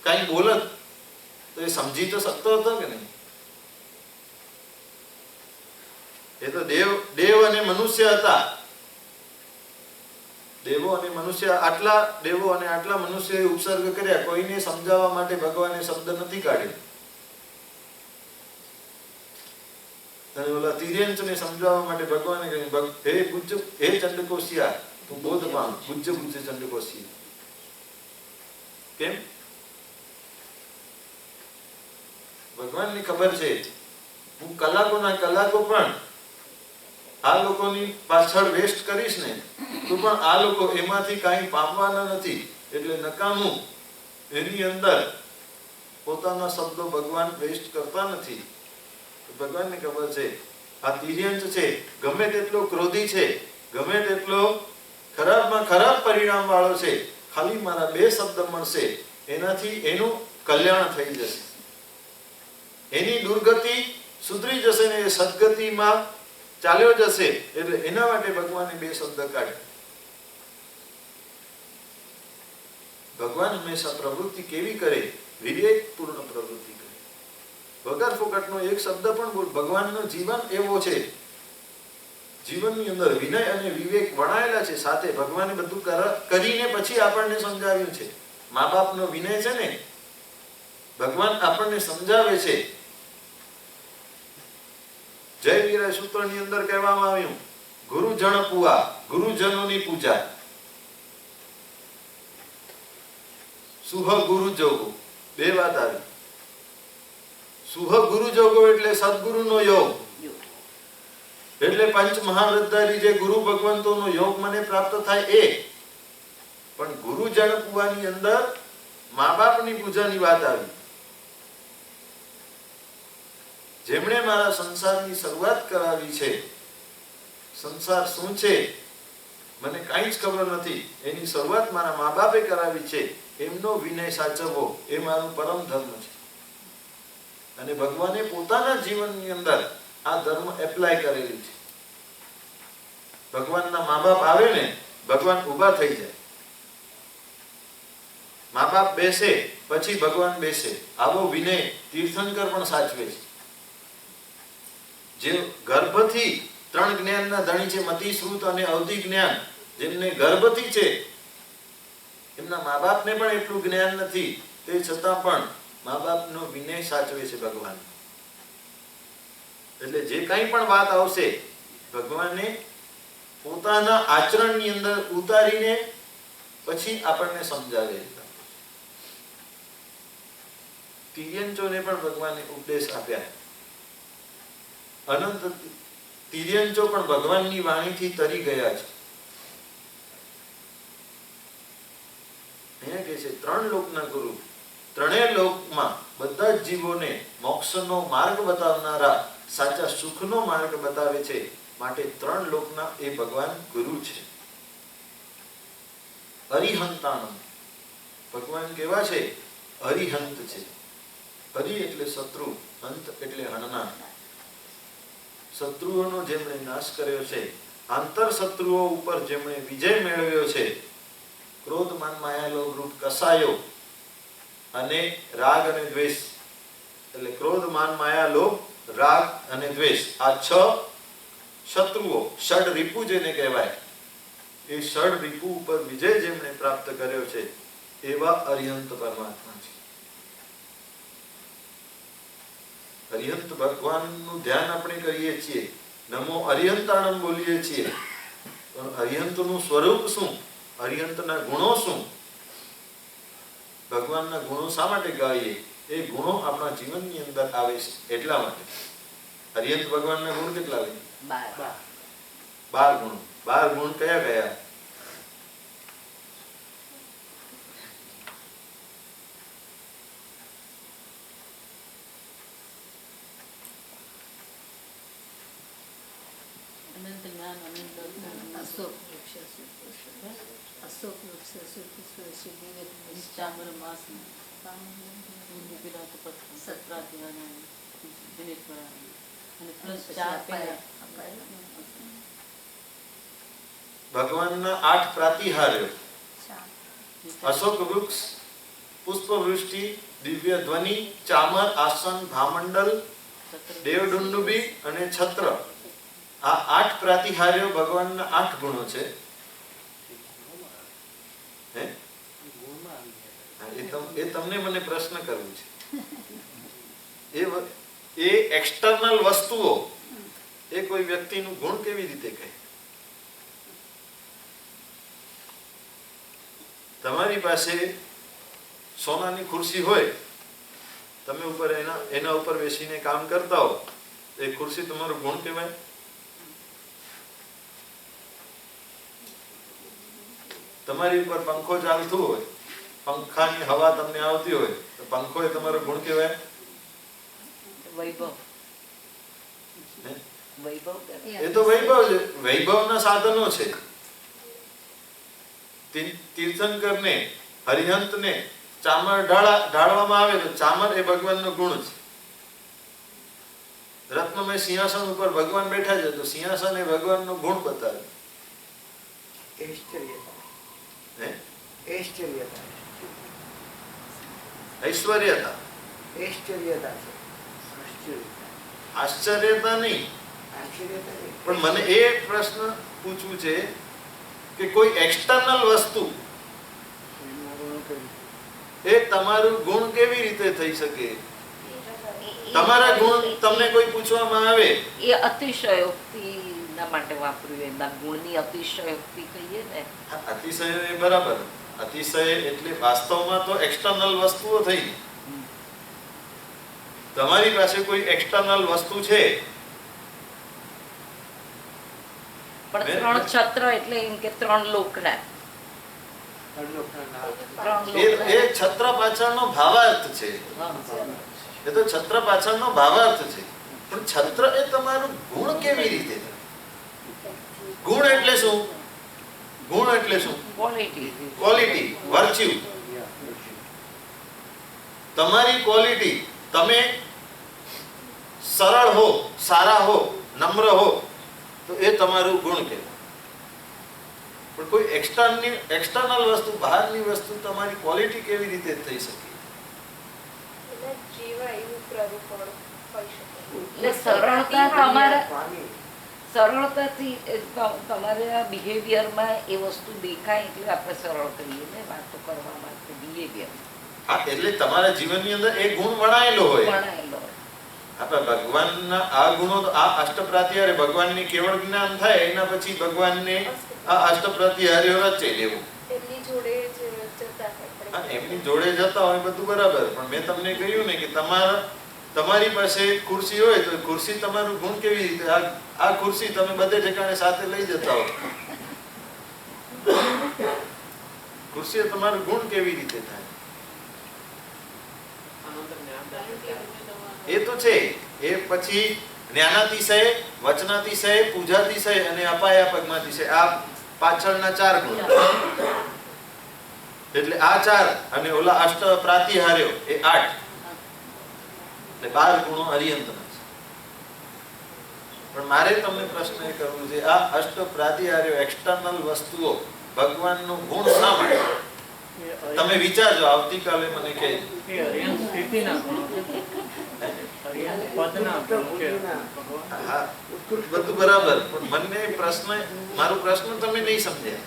કઈ બોલત તો એ સમજી તો શકતો હતો કે નહીં? એ તો દેવ અને મનુષ્ય હતા. દેવો અને મનુષ્ય, આટલા દેવો અને આટલા મનુષ્યોએ ઉપસર્ગ કર્યા, કોઈને સમજાવવા માટે ભગવાને શબ્દ નથી કાઢ્યો. અને ઓલા તિર્યંચને સમજાવવા માટે ભગવાને કહ્યું, હે પૂજ્ય, હે ચંડકોશિયા, તું બોધ પામ, પૂજ્ય ચંડકોશિયા. કેમ? ભગવાનની ખબર છે, હું કલાકોના કલાકો પણ આ લોકોની પાછળ વેસ્ટ કરીશ ને તો પણ આ લોકો એમાંથી કાંઈ પામવાના નથી. એટલે નકામું એની અંદર પોતાના શબ્દો ભગવાન વેસ્ટ કરતા નથી. ભગવાનને ખબર છે આ તિર્યંચ છે, ગમે તેટલો ક્રોધી છે, ગમે તેટલો ખરાબમાં ખરાબ પરિણામ વાળો છે, ખાલી મારા 2 શબ્દ મળશે એનાથી એનું કલ્યાણ થઈ જશે, એની દુર્ગતિ સુધરી જશે ને એ સદગતિમાં ચાલ્યો જશે. એટલે એના માટે ભગવાને 2 શબ્દ કાઢ્યા. ભગવાન હંમેશા પ્રવૃત્તિ કેવી કરે? વિવેકપૂર્ણ પ્રવૃત્તિ કરે. વગર ફોકટનો એક શબ્દ પણ બોલ. ભગવાનનું જીવન એવો છે, જીવનની અંદર વિનય અને વિવેક વણાયેલા છે સાથે. ભગવાને બધું કરીને પછી આપણને સમજાવ્યું છે. મા બાપનો વિનય છે ને, ભગવાન આપણને સમજાવે છે. જય વીરા સૂત્રની અંદર કહેવામાં આવ્યું, ગુરુજન પૂજા, ગુરુજનોની પૂજા, સુહ ગુરુ જોગો. 2 વાત આવી. સુહ ગુરુ જોગો એટલે સદગુરુનો યોગ, એટલે પંચ મહાવ્રતધારી જે ગુરુ ભગવંતોનો યોગ મને પ્રાપ્ત થાય એ. પણ ગુરુજન પૂજાની અંદર મા બાપની પૂજાની વાત આવી. જેમણે મારા સંસારની શરૂઆત કરાવી છે, સંસાર શું છે મને કાંઈ જ ખબર નથી, એની શરૂઆત મારા મા બાપે કરાવી છે, એમનો વિનય સાચવવો એ મારું પરમ ધર્મ છે. અને ભગવાને પોતાના જીવનની અંદર આ ધર્મ એપ્લાય કરેલું છે. ભગવાનના મા બાપ આવે ને, ભગવાન ઊભા થઈ જાય. મા બાપ બેસે પછી ભગવાન બેસે. આવો વિનય તીર્થંકર પણ સાચવે છે. જે ગર્ભથી 3 જ્ઞાનના ધણી છે, મતિ, શ્રુત અને અવધિ જ્ઞાન, જેમને ગર્ભથી છે, એમના મા બાપને પણ એટલું જ્ઞાન નથી, તે છતાં પણ મા બાપનો વિનય સાચવે છે ભગવાન. એટલે જે કંઈ પણ વાત આવશે ભગવાને પોતાના આચરણની અંદર ઉતારીને પછી આપણને સમજાવે. તિર્યંચોને પણ ભગવાને ઉપદેશ આપ્યા. અનંત તિર્યંચો પણ ભગવાનની વાણીથી તરી ગયા છે. અહીંયા કે છે 3 લોકના ગુરુ, 3 લોકમાં બધા જ જીવોને મોક્ષનો માર્ગ બતાવનારા, સાચા સુખનો માર્ગ બતાવે છે. માટે 3 લોકના એ ભગવાન ગુરુ છે. અરિહંતાણમ, ભગવાન કેવા છે? અરિહંત છે. હરિ એટલે શત્રુ, અંત એટલે હણનાર. શત્રુઓનો જેમણે નાશ કર્યો છે, આંતર શત્રુઓ ઉપર જેમણે વિજય મેળવ્યો છે, ક્રોધ, માન, માયા, લોભ રૂપ કસાયો અને રાગ અને દ્વેષ, એટલે ક્રોધ, માન, માયા, લોભ, રાગ અને દ્વેષ, આ 6 શત્રુઓ, ષડ રીપુ જેને કહેવાય, એ ષડ રીપુ ઉપર વિજય જેમણે પ્રાપ્ત કર્યો છે, એવા અરિહંત પરમાત્મા છે. અરિહંત ભગવાનનું ધ્યાન આપણે કરીએ છીએ, નમો અરિહંતાણમ બોલીએ છીએ, પણ અરિહંતનું સ્વરૂપ શું, અરિહંતના ગુણો શું, ભગવાનના ગુણો શા માટે ગાઈએ? એ ગુણો આપણા જીવનની અંદર આવે છે એટલા માટે. અરિહંત ભગવાનના ગુણ કેટલા આવે? 12 ગુણ. 12 ગુણ કયા કયા? અનંત જ્ઞાન, અનંત અશોક વૃક્ષ અશોક વૃક્ષ દિવ્ય નિશ્ચામર માસ વિરાટ પત્ર સત્રાધ્યાય દિનેશ્વરાય અને પ્લસ 4 પેલા ભગવાનના 8 પ્રાતિહાર્યો, અશોક વૃક્ષ, પુષ્પવૃષ્ટિ, દિવ્ય ધ્વનિ, ચામર, આસન, ભામંડલ, દેવદુંડુભી અને છત્ર. આ 8 પ્રાતિહાર્યો ભગવાનના 8 ગુણો છે. એ તમને મને પ્રશ્ન કરવું છે. એ એક્સટર્નલ વસ્તુઓ એ કોઈ વ્યક્તિનું ગુણ કેવી રીતે કહે? તમારી પાસે સોનાની ખુરશી હોય, તમે ઉપર એના ઉપર બેસીને કામ કરતા હો, એ ખુરશી તમારો ગુણ કહેવાય? તમારી ઉપર પંખો ચાલતો હોય, પંખાની હવા તમને આવતી હોય, તો પંખો એ તમારો ગુણ કહેવાય? વૈભવ, એ તો વૈભવ છે, વૈભવના સાધનો છે. તીર્થંકરને, હરિહંતને ચામર ઢાળવામાં આવે તો ચામર એ ભગવાનનો ગુણ છે. રત્નમય સિંહાસન ઉપર ભગવાન બેઠા છે તો સિંહાસન એ ભગવાનનો ગુણ બતાવે. ઐશ્વર્યતા, આશ્ચર્યતા નહીં. પણ મને એ પ્રશ્ન પૂછવું છે કે કોઈ એક્સટર્નલ વસ્તુ એ તમારું ગુણ કેવી રીતે થઈ શકે? તમારા ગુણ તમને કોઈ પૂછવામાં આવે, એ અતિશયોક્તિ ના માટે વાપર્યું, એમના ગુણની અતિશયોક્તિ કહીએ ને. અતિશય એ બરાબર. અતિશય એટલે વાસ્તવમાં તો એક્સટર્નલ વસ્તુઓ થઈ. તમારી પાસે કોઈ એક્સટર્નલ વસ્તુ છે, પણ 3 છત્ર એટલે એમ કે 3 લોકના. એ છત્ર પાછળનો ભાવાર્થ છે. એ તો છત્ર પાછળનો ભાવાર્થ છે. પણ છત્ર એ તમારું ગુણ કેવી રીતે થાય? ગુણ એટલે શું? ગુણ એટલે શું? ક્વોલિટી. Quality, virtue. તમારી ક્વોલિટી, તમે સરળ હો, સારા હો, નમ્ર હો, તો એ તમારું ગુણ કહેવાય. પણ કોઈ એક્સટર્નલ વસ્તુ, બહારની વસ્તુ તમારી ક્વોલિટી કેવી રીતે થઈ શકે? એટલે સરળતા સરળતાથી તમારા બિહેવિયરમાં એ વસ્તુ દેખાય એટલે આપણે સરળ કહીએ ને વાતો કરવા માટે. બિહેવિયર હા, એટલે તમારા જીવનની અંદર એ ગુણ વણાયેલો હોય. ભણાયેલો આપણે ભગવાનના આ ગુણો, આ અષ્ટપ્રાતિહાર્ય, ભગવાનની કેવળ જ્ઞાન થાય એના પછી ભગવાનને આ અષ્ટપ્રાતિહાર્યો રચે લેવું. એમની જોડે જતા હોય બધું બરાબર, પણ મેં તમને કહ્યું ને કે તમારી પાસે ખુરશી હોય તો ખુરશી તમારું ગુણ કેવી રીતે? આ ખુરશી તમે બધે ઠેકાણે સાથે લઈ જતા હો, ખુરશી તમારું ગુણ કેવી રીતે થાય? એ તો છે. એ પછી જ્ઞાનાતિશય, વચનાતિશય, પૂજાતિશય અને અપાયાપગમાતિશય, આ પાછળના 4 ગુણ. એટલે આ 4 અને ઓલા અષ્ટ પ્રાતિહાર્યો એ 8, એટલે 12 ગુણો અરિહંતના છે. પણ મારે તમને પ્રશ્ન એ કરવો છે, આ અષ્ટ પ્રાતિહાર્યો, એક્સટર્નલ વસ્તુઓ ભગવાનનું ગુણ શા માટે? તમે વિચારજો, આવતીકાલે મને કહેજો. હા, બધું બરાબર, પણ મને મારો પ્રશ્ન તમે નહીં સમજ્યા.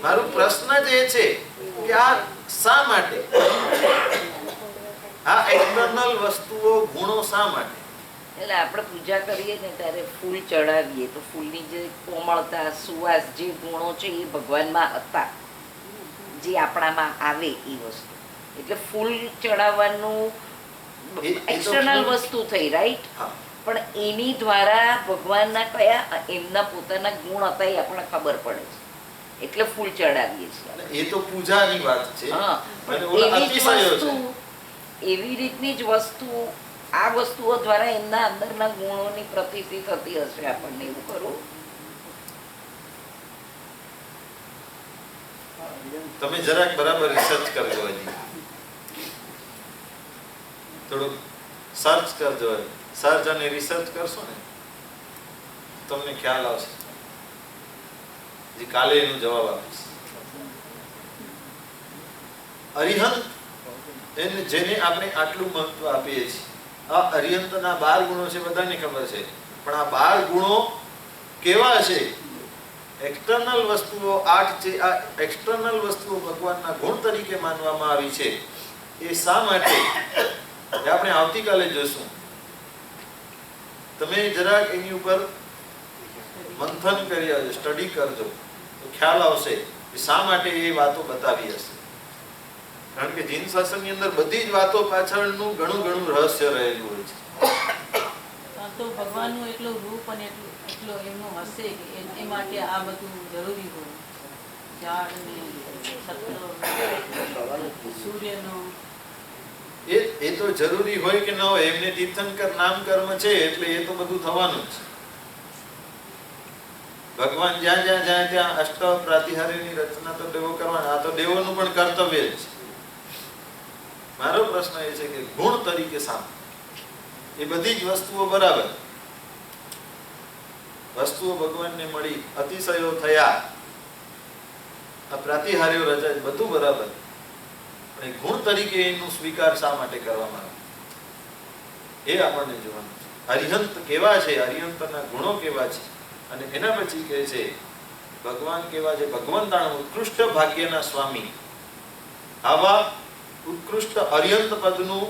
મારો પ્રશ્ન જ એ છે કે આ શા માટે, આ એક્સટર્નલ વસ્તુઓ, ગુણો શા માટે? એટલે આપણે પૂજા કરીએ ને ત્યારે ફૂલ ચડાવીએ તો ફૂલની જે કોમળતા, સુવાસ, જે ગુણો છે એ ભગવાનમાં હતા, જે આપણામાં આવે એ વસ્તુ. એટલે ફૂલ ચડાવવાનું એક્સટર્નલ વસ્તુ થઈ, રાઈટ? પણ એની દ્વારા ભગવાનના કયા એમના પોતાના ગુણ હતા એ આપણને ખબર પડે છે, એટલે ફૂલ ચડાવીએ છીએ. એ તો પૂજાની વાત છે. હા, એવી રીતની જ વસ્તુ આ વસ્તુઓ દ્વારા એમના અંદરના ગુણોની પ્રતીતિ થતી હશે આપણને. એવું કરવું. તમે જરાક બરાબર રિસર્ચ કરજો, હજી થોડુંક સર્ચ કરજો. સર્ચ અને રિસર્ચ કરશો ને તમને ખ્યાલ આવશે. કાલે એનો જવાબ આપીશ. અરિહંત એને જેને આપણે આટલું મહત્વ આપીએ છીએ, આ અરિહંતના 12 ગુણો છે, બધાને ખબર છે. પણ આ 12 ગુણો કેવા છે? એક્સટર્નલ વસ્તુઓ 8 છે. આ એક્સટર્નલ વસ્તુઓ ભગવાનના ગુણ તરીકે માનવામાં આવી છે. એ શા માટે એ આપણે આવતીકાલે જોશું. તમે જરાક એની ઉપર મંથન કરી આવજો, સ્ટડી કરજો, તો ખ્યાલ આવશે કે શા માટે એ વાતો બતાવી હશે. કારણ કે જીન શાસનની અંદર બધી જ વાતો પાછળનું ઘણું રહસ્ય રહેલું હોય છે. તો ભગવાનનું એટલું રૂપ અને એટલો એમનો હશે કે એ માટે આ બધું જરૂરી હોય. ઝાડ ને છત્ર, સૂર્યનો, એ તો જરૂરી હોય કે ન હોય, એમને તીર્થંકર નામ કર્મ છે એટલે એ તો બધું થવાનું જ છે. ભગવાન જ્યાં ત્યાં અષ્ટ પ્રાતિહાર્યની રચના તો દેવો કરવાના. આ તો દેવોનું પણ કર્તવ્ય જ છે. મારો પ્રશ્ન એ છે કે ગુણ તરીકે સામે એ બધી જ વસ્તુઓ બરાબર, વસ્તુઓ ભગવાનને મળી, અતિશયો થયા, આ પ્રાતિહાર્યો રચાય, બધું બરાબર, પણ ગુણ તરીકે એનું સ્વીકાર શા માટે કરવામાં આવે એ આપણને જોવાનું છે. અરિહંત કેવા છે, અરિહંતના ગુણો કેવા છે, અને એના પછી કહે છે ભગવાન કેવા છે. ભગવંતાણ ઉત્કૃષ્ટ ભાગ્યના સ્વામી. આવા ઉત્કૃષ્ટ અરિહંત પદનું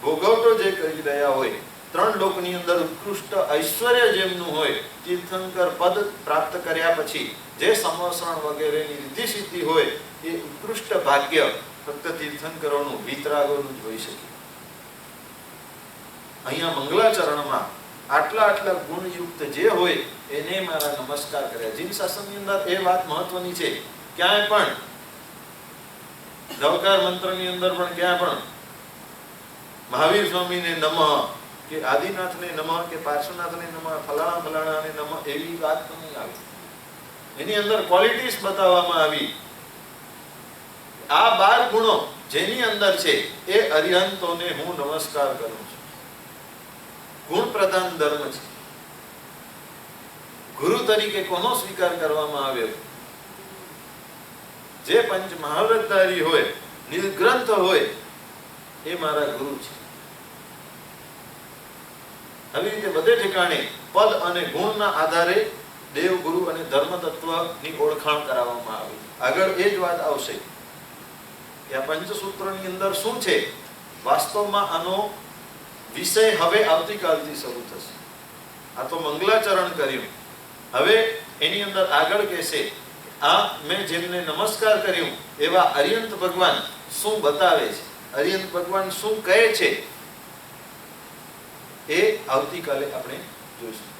ભોગવટો જે કરી રહ્યા હોય, 3 લોકની અંદર ઉત્કૃષ્ટ ઐશ્વર્ય જેમનું હોય, તીર્થંકર પદ પ્રાપ્ત કર્યા પછી જે સમસરણ વગેરેની રિદ્ધિ સિદ્ધિ હોય, એ ઉત્કૃષ્ટ ભાગ્ય ફક્ત તીર્થંકરોનું, વિતરાગોનું જ હોઈ શકે. અહીંયા મંગલાચરણમાં આટલા ગુણયુક્ત જે હોય એને મારા નમસ્કાર કર્યા. જીન શાસનની અંદર એ વાત મહત્વની છે. ક્યાંય પણ નવકાર મંત્રની અંદર પણ ક્યાં પણ મહાવીર સ્વામીને નમઃ, કે આદિનાથને નમઃ કે પાર્શ્વનાથને નમઃ ફલાણા ફલાણાને નમઃ એવી વાત તો નહીં આવી. એની અંદર ક્વોલિટીઝ બતાવવામાં આવી. આ 12 ગુણો જેની અંદર છે એ અરિહંતોને હું નમસ્કાર કરું છું. ગુણ પ્રધાન ધર્મ છે. ગુરુ તરીકે કોનો સ્વીકાર કરવામાં આવ્યો? જે પંચ મહાવ્રતધારી હોય, નિર્ગ્રંથ હોય, એ મારા ગુરુ છે. આવી રીતે બધે ઠેકાણે પદ અને ગુણના આધારે દેવ, ગુરુ અને ધર્મ તત્વની ઓળખાણ કરાવવામાં આવી. આગળ એ જ વાત આવશે કે આ પંચસૂત્રની અંદર શું છે. વાસ્તવમાં આનો વિષય હવે આવતીકાલથી શરૂ થશે. આ તો મંગલાચરણ કર્યું. હવે એની અંદર આગળ કહેશે આ મેં જેમને નમસ્કાર કર્યું એવા અરિહંત ભગવાન શું બતાવે છે, અરિહંત ભગવાન શું કહે છે, એ આવતીકાલે આપણે જોઈશું.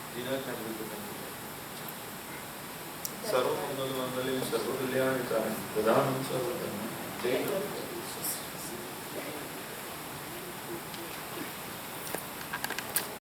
સર્વ મંગલ મંગલમ સર્વ કલ્યાણકારી પ્રધાનમ સર્વ ધર્મ જય